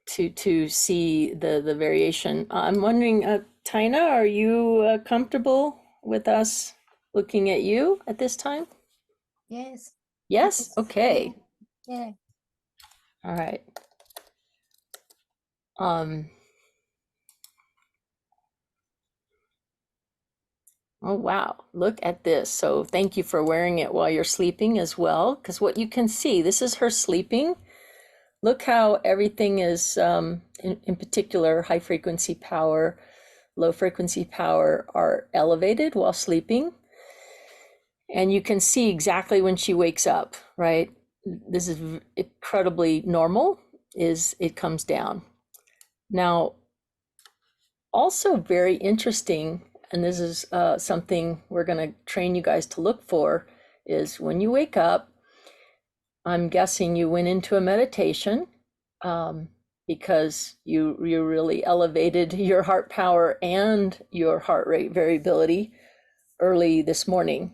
to see the variation. I'm wondering, Tina, are you comfortable with us looking at you at this time? Yes. Yes? Okay. Yeah. All right. Oh, wow. Look at this. So thank you for wearing it while you're sleeping as well, because what you can see, this is her sleeping. Look how everything is, in particular, high frequency power, low frequency power are elevated while sleeping. And you can see exactly when she wakes up, right? This is incredibly normal, is it comes down. Now, also very interesting, and this is something we're going to train you guys to look for, is when you wake up, I'm guessing you went into a meditation because you really elevated your heart power and your heart rate variability early this morning,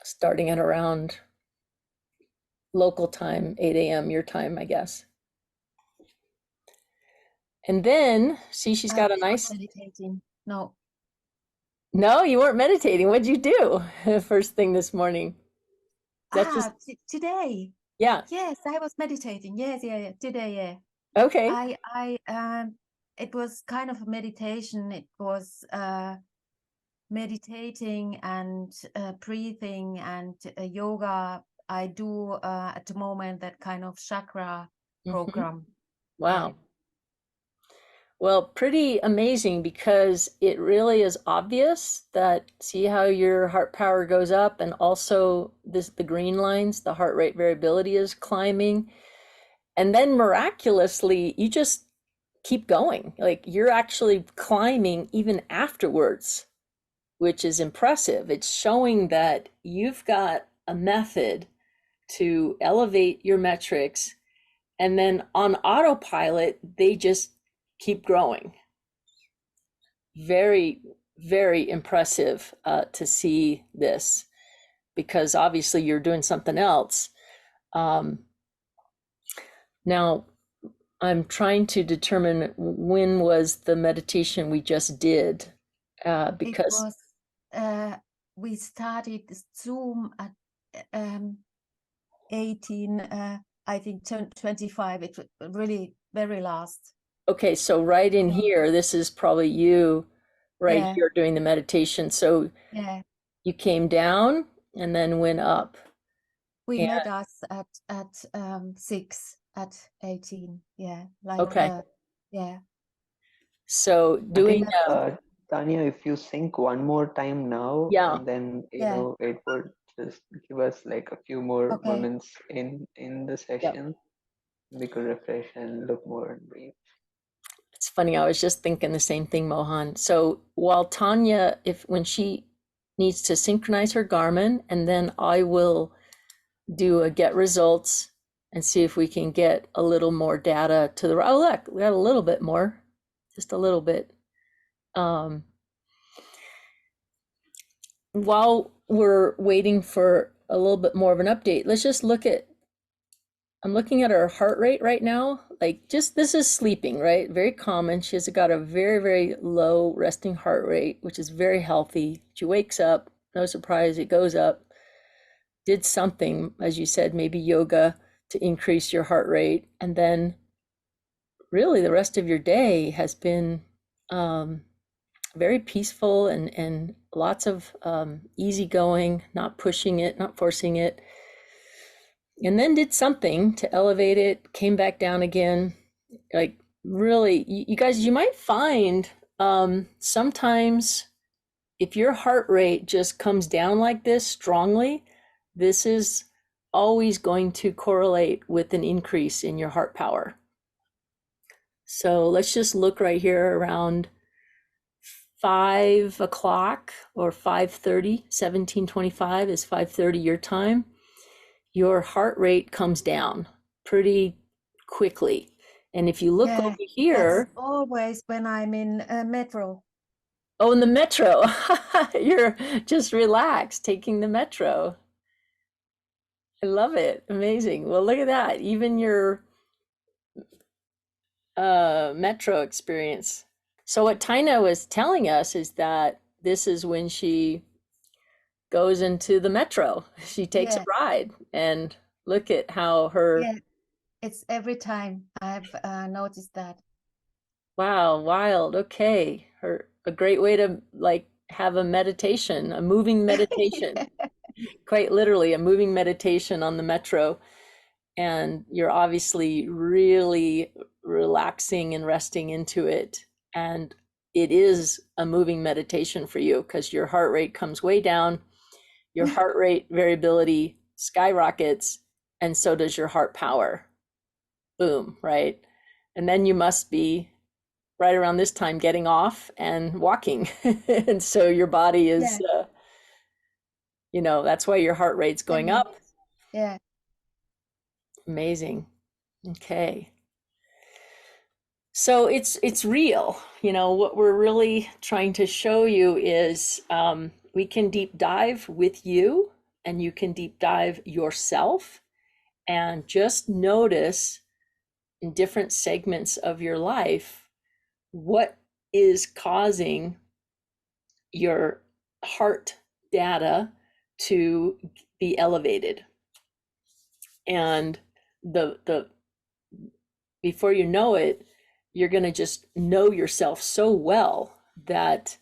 starting at around local time, 8 a.m. your time, I guess. And then, see, she's got a nice... Meditating. No. No, you weren't meditating. What'd you do first thing this morning? Today. Yeah. Yes, I was meditating. Yes, yeah. Today, yeah. Okay. It was kind of a meditation. It was meditating and breathing and yoga. I do at the moment that kind of chakra program. Wow. Yeah. Well, pretty amazing, because it really is obvious that, see how your heart power goes up, and also the green lines, the heart rate variability is climbing. And then miraculously, you just keep going. Like, you're actually climbing even afterwards, which is impressive. It's showing that you've got a method to elevate your metrics, and then on autopilot, they just keep growing. Very, very impressive to see this, because obviously you're doing something else. Now, I'm trying to determine when was the meditation we just did, because it was, we started Zoom at 18, I think 25. It was really very last. Okay, so right in here, this is probably you right here doing the meditation. So you came down and then went up. We met us at 6 at 18. Yeah, like okay. Yeah. So doing Tanya, if you sync one more time now, and then you know it would just give us like a few more moments in the session. We could refresh and look more and breathe. It's funny, I was just thinking the same thing, Mohan. So while Tanya, when she needs to synchronize her Garmin, and then I will do a get results and see if we can get a little more data to the... Oh, look, we got a little bit more, just a little bit. While we're waiting for a little bit more of an update, let's just look at... I'm looking at her heart rate right now. Like, just, this is sleeping, right? Very common. She's got a very, very low resting heart rate, which is very healthy. She wakes up, no surprise, it goes up. Did something, as you said, maybe yoga to increase your heart rate. And then really the rest of your day has been very peaceful and lots of easygoing, not pushing it, not forcing it. And then did something to elevate it, came back down again. Like, really, you guys, you might find sometimes if your heart rate just comes down like this strongly, this is always going to correlate with an increase in your heart power. So let's just look right here around 5 o'clock or 5:30, 17:25 is 5:30 your time. Your heart rate comes down pretty quickly. And if you look Yeah, over here, that's always when I'm in metro. oh, in the metro, you're just relaxed taking the metro. I love it. Amazing. Well, look at that. Even your metro experience. So what Tina was telling us is that this is when she goes into the metro. She takes a Yeah, ride, and look at how her, yeah, it's every time I've noticed that. wow, wild. Okay. A great way to like have a meditation, a moving meditation, quite literally a moving meditation on the metro. And you're obviously really relaxing and resting into it. And it is a moving meditation for you because your heart rate comes way down, your heart rate variability skyrockets, and so does your heart power. Boom, right? And then you must be right around this time getting off and walking. And so your body is, Yeah, that's why your heart rate's going sending. up. Yeah, Amazing. Okay. So it's real. What we're really trying to show you is we can deep dive with you, and you can deep dive yourself, and just notice in different segments of your life what is causing your heart data to be elevated. And the before you know it, you're going to just know yourself so well that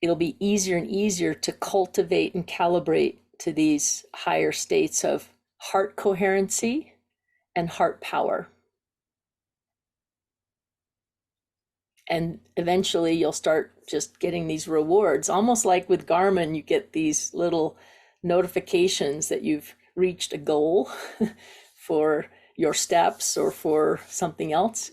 it'll be easier and easier to cultivate and calibrate to these higher states of heart coherency and heart power. And eventually you'll start just getting these rewards, almost like with Garmin, you get these little notifications that you've reached a goal for your steps or for something else.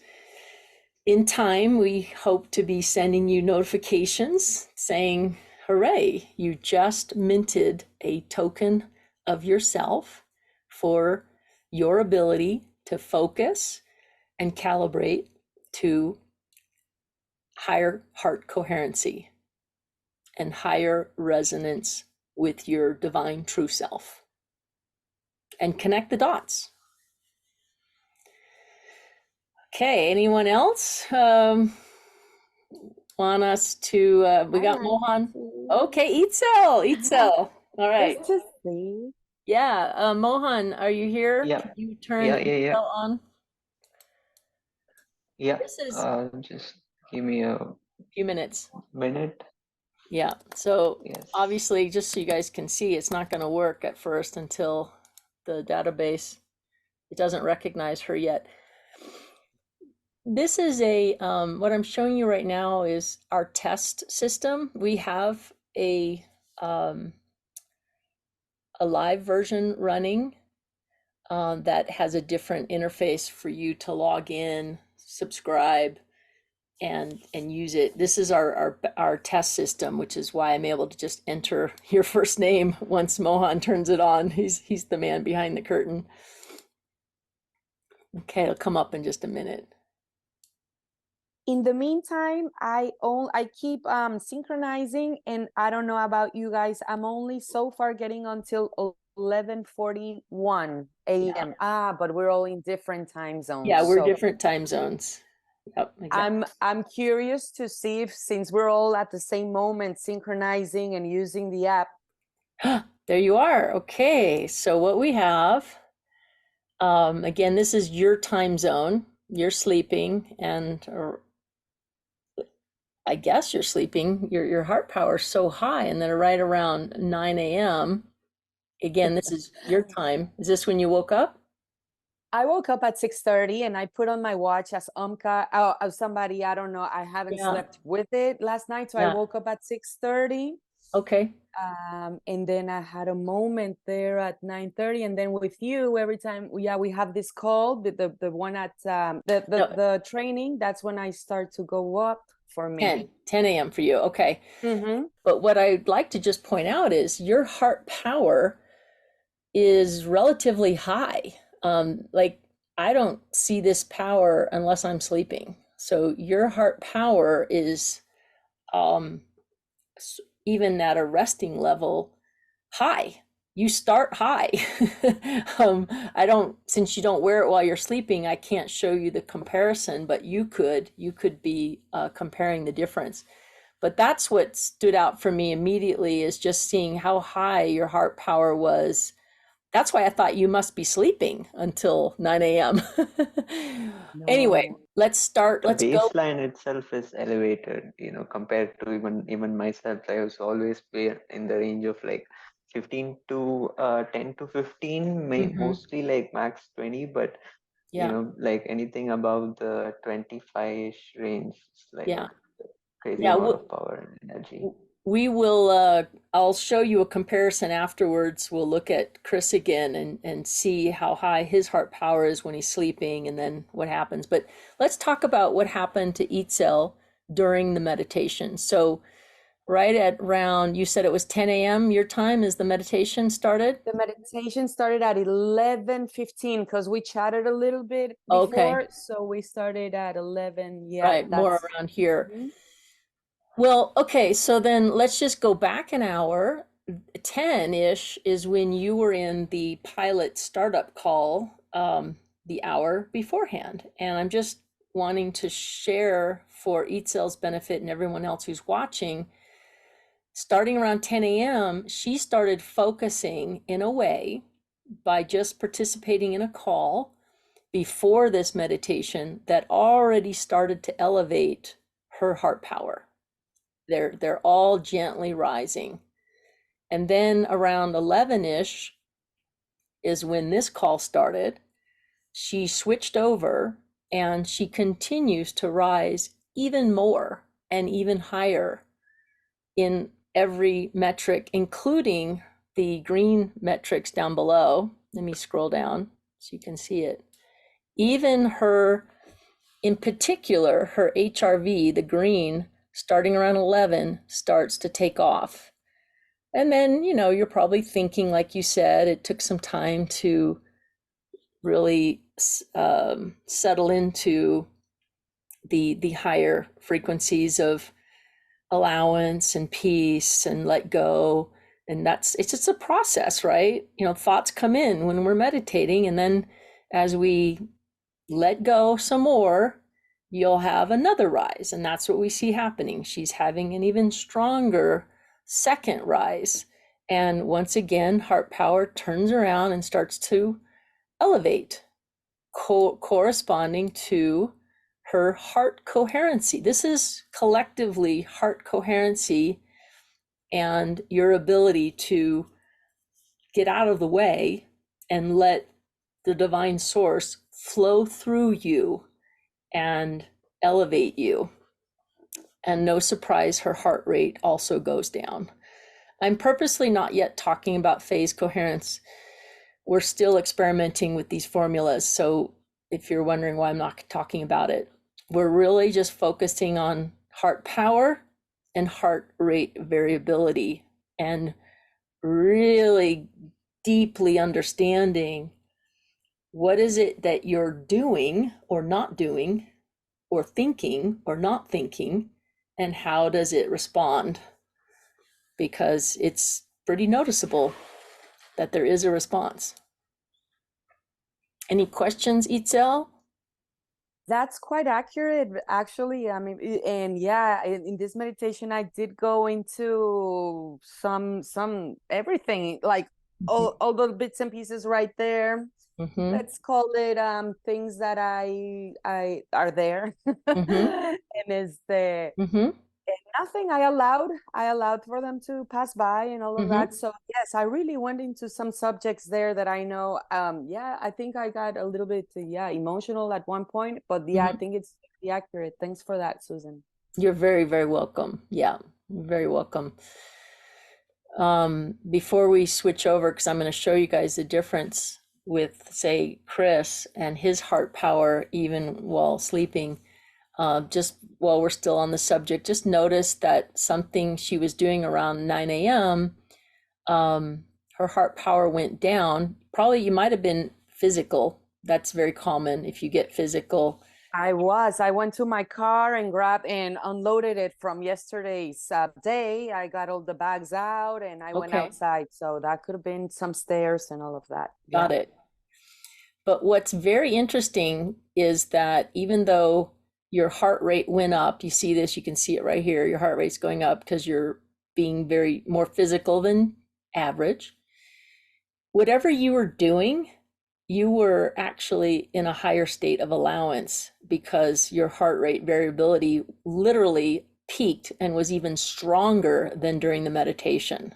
In time, we hope to be sending you notifications saying, hooray, you just minted a token of yourself for your ability to focus and calibrate to higher heart coherency and higher resonance with your divine true self, and connect the dots. Okay, anyone else want us to, we got Mohan. Okay, Itzel. All right. Just to see. Yeah, Mohan, are you here? Yeah. Can you turn Yeah. Itzel on? Yeah. This is Just give me a few minutes. minute. Yeah, so Yes. obviously, just so you guys can see, it's not going to work at first until the database, it doesn't recognize her yet. This is what I'm showing you right now is our test system. We have a live version running that has a different interface for you to log in, subscribe, and use it. This is our test system, which is why I'm able to just enter your first name once Mohan turns it on. He's the man behind the curtain. Okay, it'll come up in just a minute. In the meantime, I keep synchronizing, and I don't know about you guys. I'm only so far getting until 11:41 a.m. But we're all in different time zones. Yeah, we're different time zones. Yep, exactly. I'm curious to see if, since we're all at the same moment synchronizing and using the app. There you are. Okay, so what we have, again, this is your time zone. You're sleeping, or I guess you're sleeping. Your heart power is so high, and then right around 9 a.m. Again, this is your time. Is this when you woke up? I woke up at 6:30, and I put on my watch as as somebody, I don't know, I haven't slept with it last night, so I woke up at 6:30. Okay. And then I had a moment there at 9:30, and then with you, every time we have this call, the one at the training, that's when I start to go up for me. 10 a.m. for you. Okay. Mm-hmm. But what I'd like to just point out is your heart power is relatively high. Like, I don't see this power unless I'm sleeping. So your heart power is even at a resting level high. You start high. I don't, since you don't wear it while you're sleeping, I can't show you the comparison, but you could be comparing the difference. But that's what stood out for me immediately, is just seeing how high your heart power was. That's why I thought you must be sleeping until 9 a.m. Anyway, No. let's start. The Let's go. baseline itself is elevated, compared to even myself. I was always be in the range of like 15 to 10 to 15, mostly like max 20, but Yeah, like anything above the 25-ish range, it's like yeah, crazy yeah. amount of power and energy. We will, I'll show you a comparison afterwards. We'll look at Chris again and see how high his heart power is when he's sleeping and then what happens. But let's talk about what happened to Itzel during the meditation. So right at around, you said it was 10 a.m. your time as the meditation started? The meditation started at 11:15 because we chatted a little bit Okay. before. So we started at 11. Yeah, Right, more that's around here. Mhm. Well, okay, so then let's just go back an hour. 10-ish is when you were in the pilot startup call, the hour beforehand. And I'm just wanting to share for Itzel's benefit and everyone else who's watching, starting around 10 a.m., she started focusing in a way by just participating in a call before this meditation that already started to elevate her heart power. They're all gently rising. And then around 11-ish is when this call started. She switched over and she continues to rise even more and even higher in every metric, including the green metrics down below. Let me scroll down so you can see it. Even her, in particular, her HRV, the green, starting around 11, starts to take off. And then, you're probably thinking, like you said, it took some time to really settle into the higher frequencies of allowance and peace and let go. And it's just a process, right? Thoughts come in when we're meditating, and then as we let go some more, you'll have another rise. And that's what we see happening. She's having an even stronger second rise. And once again, heart power turns around and starts to elevate, corresponding to her heart coherency. This is collectively heart coherency and your ability to get out of the way and let the divine source flow through you and elevate you. And no surprise, her heart rate also goes down. I'm purposely not yet talking about phase coherence. We're still experimenting with these formulas. So if you're wondering why I'm not talking about it, we're really just focusing on heart power and heart rate variability, and really deeply understanding what is it that you're doing or not doing, or thinking or not thinking, and how does it respond? Because it's pretty noticeable that there is a response. Any questions, Itzel? That's quite accurate, actually. I mean, and yeah, in this meditation, I did go into some everything, like all the bits and pieces right there. Let's call it things that I are there, and is the nothing. I allowed for them to pass by and all of that. So yes, I really went into some subjects there that I know. Yeah, I think I got a little bit emotional at one point, but yeah, I think it's pretty accurate. Thanks for that, Susan. You're very, very welcome. Yeah, you're very welcome. Before we switch over, because I'm going to show you guys the difference with, say, Chris and his heart power even while sleeping. Just while we're still on the subject, just notice that something she was doing around 9 a.m., her heart power went down. Probably you might have been physical. That's very common if you get physical. I went to my car and grabbed and unloaded it from yesterday's day. I got all the bags out and I went Okay. outside. So that could have been some stairs and all of that. Got it. But what's very interesting is that even though your heart rate went up, you see this, you can see it right here, your heart rate's going up because you're being very more physical than average. Whatever you were doing, you were actually in a higher state of allowance because your heart rate variability literally peaked and was even stronger than during the meditation.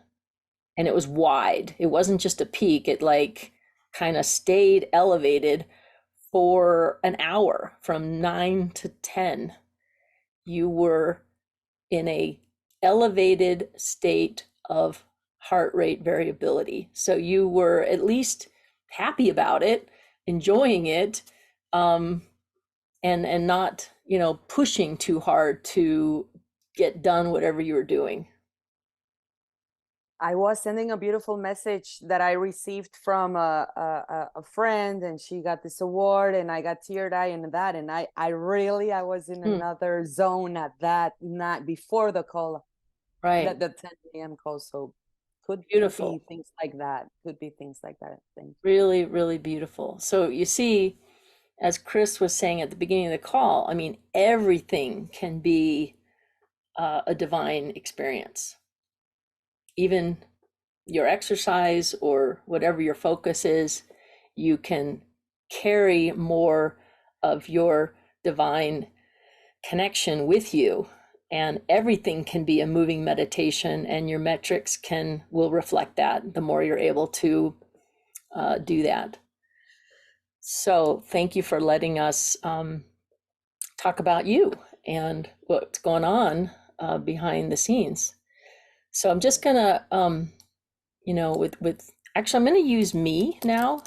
And it was wide. It wasn't just a peak. It like kind of stayed elevated for an hour from 9 to 10. You were in a elevated state of heart rate variability. So you were at least happy about it, enjoying it, and not, pushing too hard to get done whatever you were doing. I was sending a beautiful message that I received from a friend, and she got this award, and I got teary-eyed and that, and I was in another zone at that night before the call, right? The 10 a.m. call. So could beautiful. be things like that. Could be things like that. Really, really beautiful. So you see, as Chris was saying at the beginning of the call, I mean, everything can be a divine experience. Even your exercise or whatever your focus is, you can carry more of your divine connection with you, and everything can be a moving meditation, and your metrics will reflect that the more you're able to do that. So thank you for letting us talk about you and what's going on behind the scenes. So I'm just gonna, actually, I'm gonna use me now,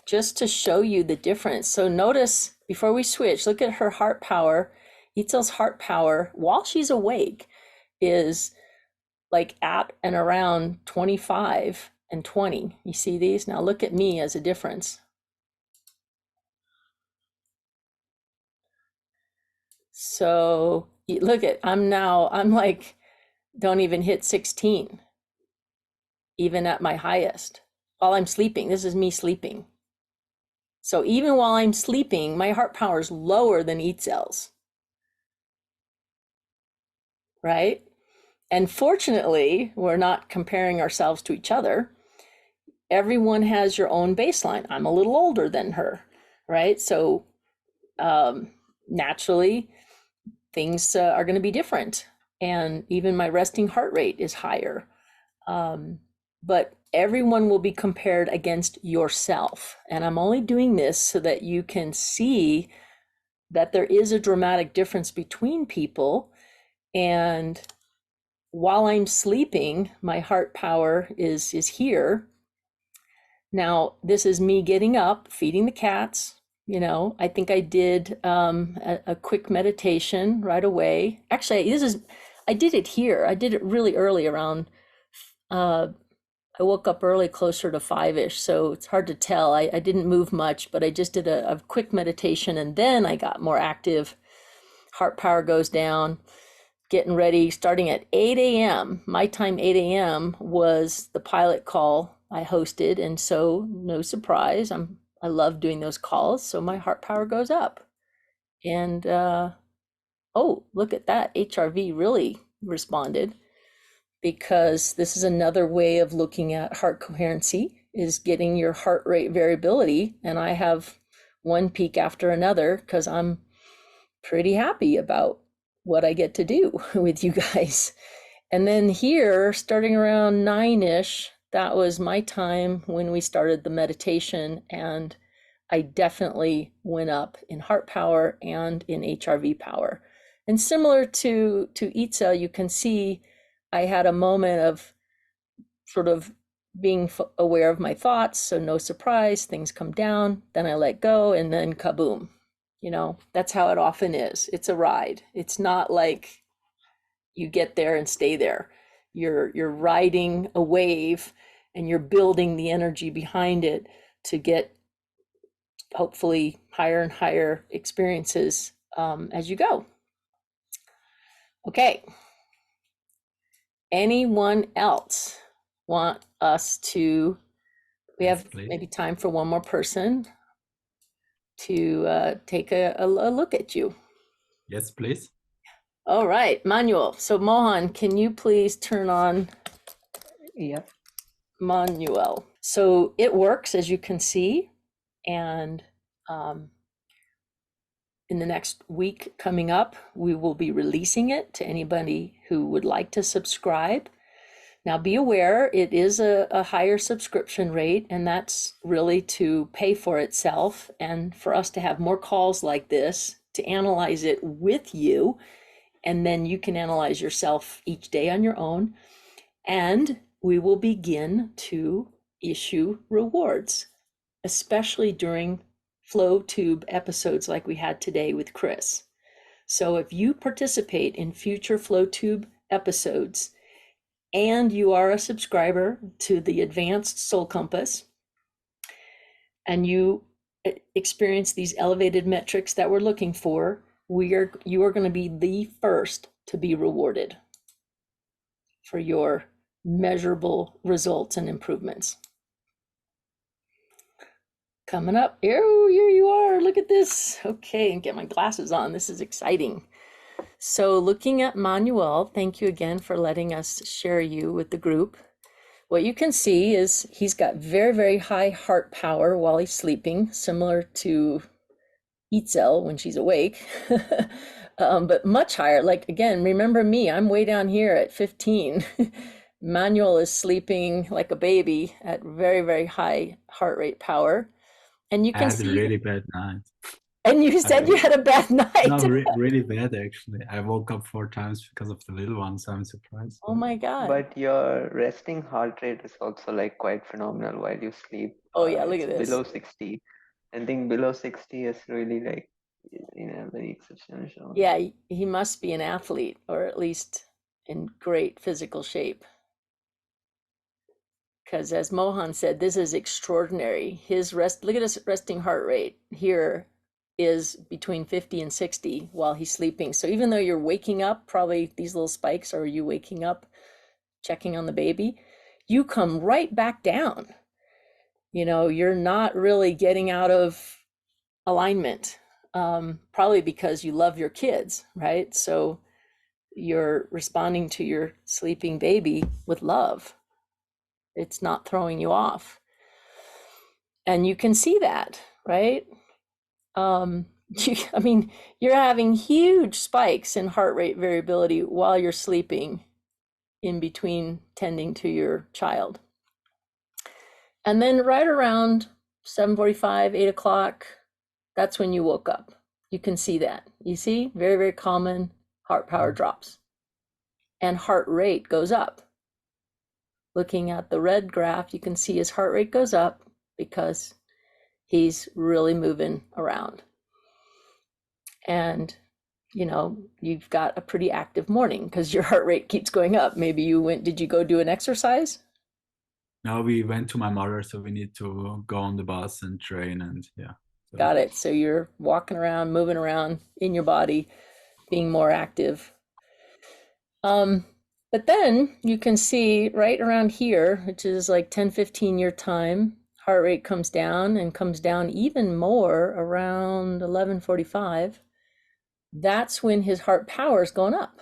just to show you the difference. So notice before we switch, look at her heart power. Itzel's heart power while she's awake is like at and around 25 and 20. You see these? Now look at me as a difference. So look at, I'm like, don't even hit 16, even at my highest, while I'm sleeping. This is me sleeping. So even while I'm sleeping, my heart power is lower than Itzel's, right? And fortunately, we're not comparing ourselves to each other. Everyone has your own baseline. I'm a little older than her, right? So naturally, things are going to be different. And even my resting heart rate is higher. But everyone will be compared against yourself. And I'm only doing this so that you can see that there is a dramatic difference between people. And while I'm sleeping, my heart power is here. Now, this is me getting up, feeding the cats. I think I did a quick meditation right away. Actually, I did it here. I did it really early around, I woke up early, closer to 5-ish, so it's hard to tell. I didn't move much, but I just did a quick meditation, and then I got more active. Heart power goes down, getting ready, starting at 8 a.m. My time, 8 a.m. was the pilot call I hosted, and so no surprise, I love doing those calls, so my heart power goes up. And oh, look at that, HRV really responded, because this is another way of looking at heart coherency, is getting your heart rate variability. And I have one peak after another because I'm pretty happy about what I get to do with you guys. And then here, starting around 9-ish, that was my time when we started the meditation, and I definitely went up in heart power and in HRV power. And similar to Itzel, you can see I had a moment of sort of being aware of my thoughts, so no surprise, things come down, then I let go, and then kaboom. That's how it often is. It's a ride. It's not like you get there and stay there. You're riding a wave, and you're building the energy behind it to get hopefully higher and higher experiences as you go. Okay. Anyone else want us to, we have maybe time for one more person to take a look at you. Yes, please. All right, Manuel. So Mohan, can you please turn on Manuel? So it works, as you can see, and in the next week coming up, we will be releasing it to anybody who would like to subscribe. Now be aware, it is a higher subscription rate, and that's really to pay for itself and for us to have more calls like this, to analyze it with you, and then you can analyze yourself each day on your own. And we will begin to issue rewards, especially during FlowTube episodes like we had today with Chris. So if you participate in future FlowTube episodes and you are a subscriber to the Advanced Soul Compass and you experience these elevated metrics that we're looking for, you are going to be the first to be rewarded for your measurable results and improvements. Coming up, here you are, look at this. Okay, and get my glasses on, this is exciting. So looking at Manuel, thank you again for letting us share you with the group. What you can see is he's got very, very high heart power while he's sleeping, similar to Itzel when she's awake, but much higher. Like, again, remember me, I'm way down here at 15. Manuel is sleeping like a baby at very, very high heart rate power. And you can see— I had a really bad night. And you said you had a bad night. No, really bad, actually. I woke up 4 times because of the little one, so I'm surprised. Oh my God. But your resting heart rate is also like quite phenomenal while you sleep. Oh yeah, look at this. Below 60. I think below 60 is really like, very exceptional. Yeah, he must be an athlete, or at least in great physical shape. Because as Mohan said, this is extraordinary. His look at his resting heart rate here is between 50 and 60 while he's sleeping. So even though you're waking up, probably these little spikes are you waking up, checking on the baby, you come right back down. You're not really getting out of alignment, probably because you love your kids, right? So you're responding to your sleeping baby with love. It's not throwing you off. And you can see that, right? You're having huge spikes in heart rate variability while you're sleeping in between tending to your child. And then right around 7:45, 8 o'clock, that's when you woke up. You can see that. You see, very, very common heart power drops. And heart rate goes up. Looking at the red graph, you can see his heart rate goes up because he's really moving around. And, you've got a pretty active morning because your heart rate keeps going up. Maybe did you go do an exercise? No, we went to my mother, so we need to go on the bus and train, and yeah. So. Got it. So you're walking around, moving around in your body, being more active. But then you can see right around here, which is like 10-15 your time, heart rate comes down and comes down even more around 11:45. That's when his heart power is going up.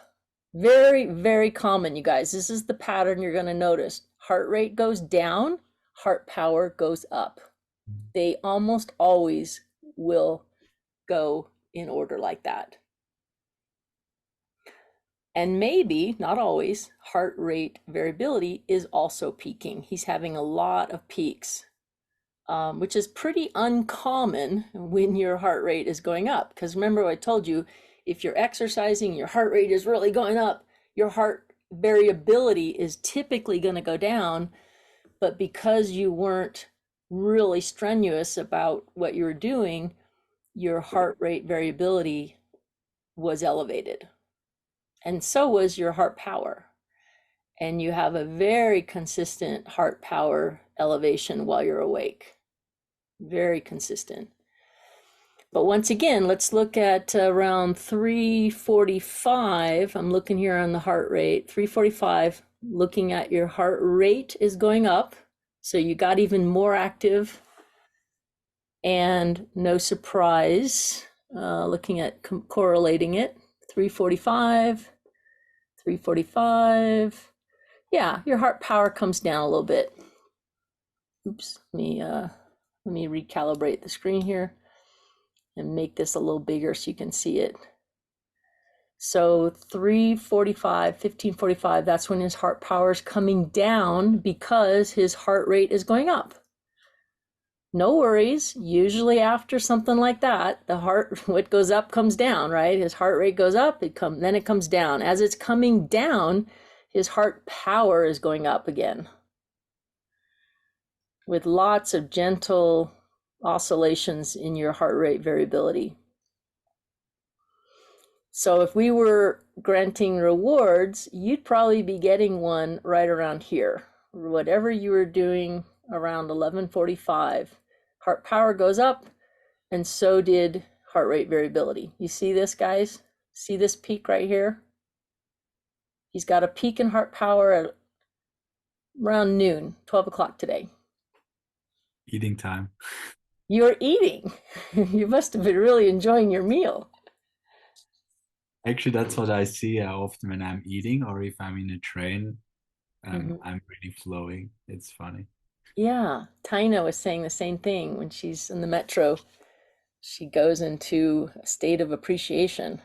Very, very common, you guys. This is the pattern you're going to notice. Heart rate goes down, heart power goes up. They almost always will go in order like that. And maybe, not always, heart rate variability is also peaking. He's having a lot of peaks, which is pretty uncommon when your heart rate is going up. Because remember what I told you, if you're exercising, your heart rate is really going up, your heart variability is typically going to go down. But because you weren't really strenuous about what you were doing, your heart rate variability was elevated. And so was your heart power. And you have a very consistent heart power elevation while you're awake. very consistent. But once again, let's look at around 345. I'm looking here on the heart rate, 345, looking at your heart rate is going up. So you got even more active, and no surprise, looking at correlating it, 345, 345. Yeah, your heart power comes down a little bit. Oops, let me recalibrate the screen here and make this a little bigger so you can see it. So 345, 1545, that's when his heart power is coming down because his heart rate is going up. No worries. Usually after something like that, the heart, what goes up comes down, right? His heart rate goes up, then it comes down. As it's coming down, his heart power is going up again, with lots of gentle oscillations in your heart rate variability. So if we were granting rewards, you'd probably be getting one right around here. Whatever you were doing around 1145, heart power goes up, and so did heart rate variability. You see this, guys? See this peak right here? He's got a peak in heart power at around noon, 12 o'clock today. Eating time. You're eating. You must have been really enjoying your meal. Actually, that's what I see often when I'm eating, or if I'm in a train, I'm really flowing. It's funny. Yeah, Tina was saying the same thing when she's in the metro. She goes into a state of appreciation.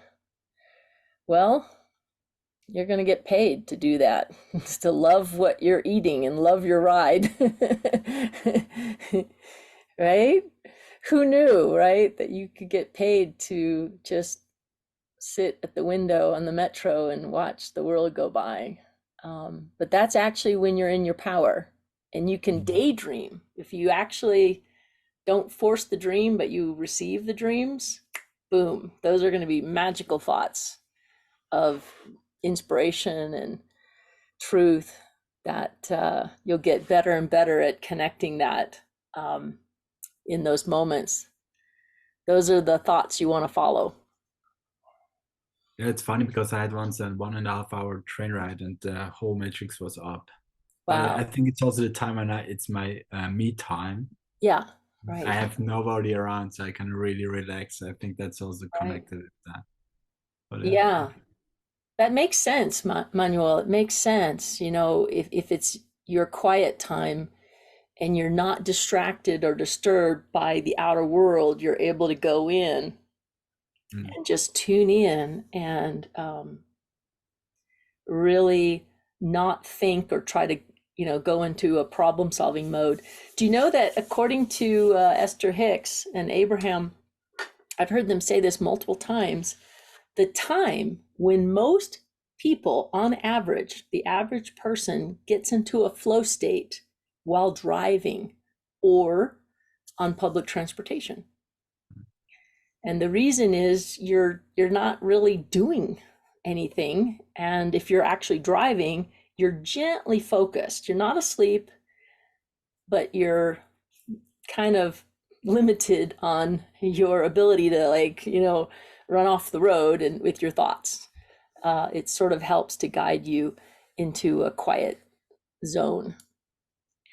Well, you're going to get paid to do that. It's to love what you're eating and love your ride. Right? Who knew, right? That you could get paid to just sit at the window on the metro and watch the world go by. But that's actually when you're in your power, and you can daydream. If you actually don't force the dream, but you receive the dreams, boom, those are going to be magical thoughts of inspiration and truth that you'll get better and better at connecting that in those moments. Those are the thoughts you want to follow. Yeah, it's funny because I had once a 1.5 hour train ride and the whole matrix was up. Wow. I think it's also the time when it's my me time. Yeah, right. I have nobody around, so I can really relax. I think that's also connected with that. But, yeah, that makes sense, Manuel. It makes sense. You know, if it's your quiet time and you're not distracted or disturbed by the outer world, you're able to go in and just tune in and really not think or try to, go into a problem solving mode. Do you know that according to Esther Hicks and Abraham, I've heard them say this multiple times, the time when most people, on average, the average person gets into a flow state while driving or on public transportation. And the reason is you're not really doing anything. And if you're actually driving, you're gently focused. You're not asleep, but you're kind of limited on your ability to run off the road and with your thoughts. It sort of helps to guide you into a quiet zone.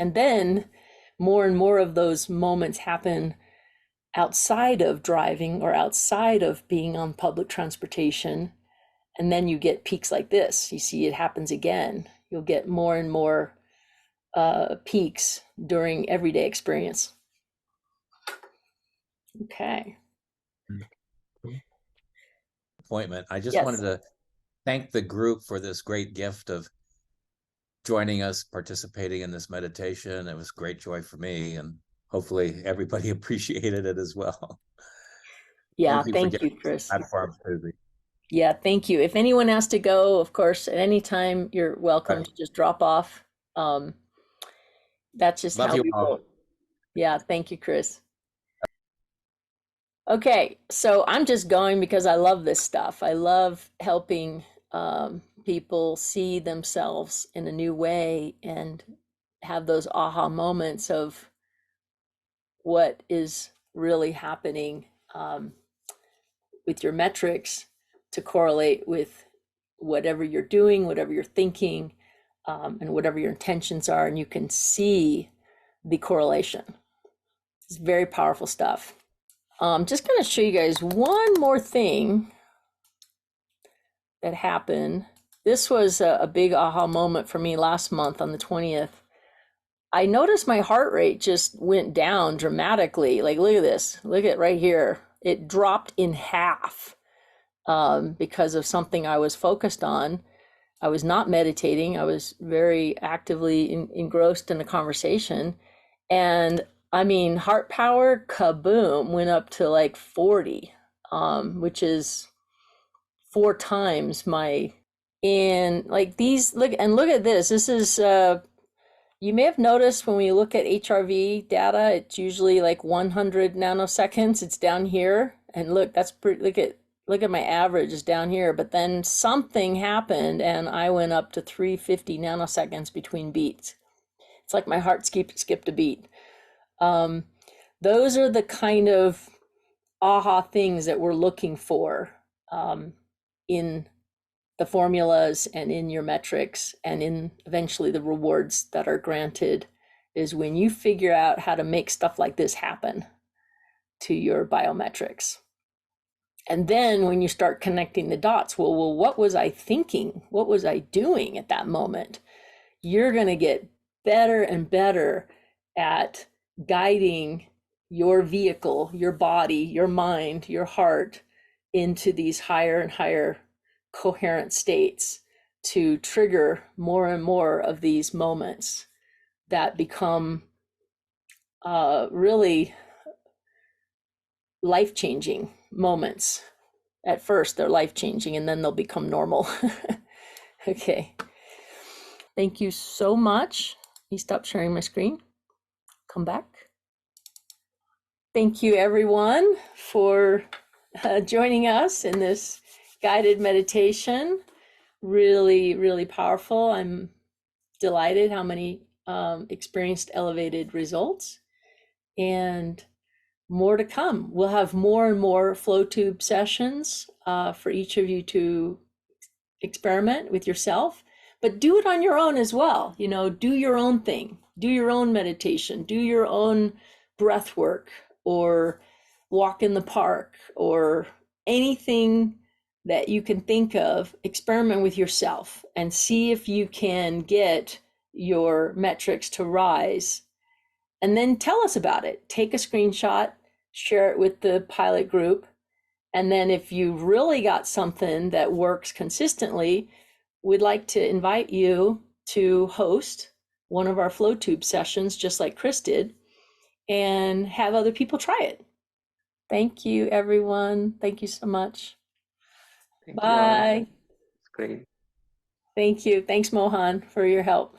And then more and more of those moments happen outside of driving or outside of being on public transportation. And then you get peaks like this. You see it happens again. You'll get more and more peaks during everyday experience. Okay. Appointment. I just Yes. wanted to thank the group for this great gift of joining us, participating in this meditation. It was great joy for me, and hopefully everybody appreciated it as well. Yeah, thank you, Chris. Platform, Susie. Yeah, thank you. If anyone has to go, of course, at any time, you're welcome to just drop off. That's just Love how you we all. roll. Yeah, thank you, Chris. Okay, so I'm just going because I love this stuff. I love helping people see themselves in a new way and have those aha moments of what is really happening with your metrics to correlate with whatever you're doing, whatever you're thinking, and whatever your intentions are, and you can see the correlation. It's very powerful stuff. I'm just going to show you guys one more thing that happened. This was a big aha moment for me last month on the 20th. I noticed my heart rate just went down dramatically. Like, look at this. Look at right here. It dropped in half because of something I was focused on. I was not meditating. I was very actively engrossed in the conversation. And I mean, heart power, kaboom, went up to like 40, which is 4 times my, and like these, look at this. This is, you may have noticed when we look at HRV data, it's usually like 100 nanoseconds. It's down here. And look, that's pretty, look at my average is down here, but then something happened and I went up to 350 nanoseconds between beats. It's like my heart skipped a beat. Those are the kind of aha things that we're looking for in the formulas and in your metrics and in eventually the rewards that are granted, is when you figure out how to make stuff like this happen to your biometrics. And then when you start connecting the dots, well, what was I thinking? What was I doing at that moment? You're going to get better and better at guiding your vehicle, your body, your mind, your heart into these higher and higher coherent states to trigger more and more of these moments that become really life-changing moments. At first, they're life-changing, and then they'll become normal. Okay. Thank you so much. Let me stop sharing my screen. Come back. Thank you, everyone, for joining us in this guided meditation. Really, really powerful. I'm delighted how many experienced elevated results, and more to come. We'll have more and more FlowTube sessions for each of you to experiment with yourself, but do it on your own as well. You know, do your own thing, do your own meditation, do your own breath work, or walk in the park, or anything that you can think of. Experiment with yourself and see if you can get your metrics to rise. And then tell us about it. Take a screenshot, share it with the pilot group. And then if you've really got something that works consistently, we'd like to invite you to host one of our FlowTube sessions, just like Chris did, and have other people try it. Thank you, everyone. Thank you so much. Thank you all. Bye. It's great. Thank you. Thanks, Mohan, for your help.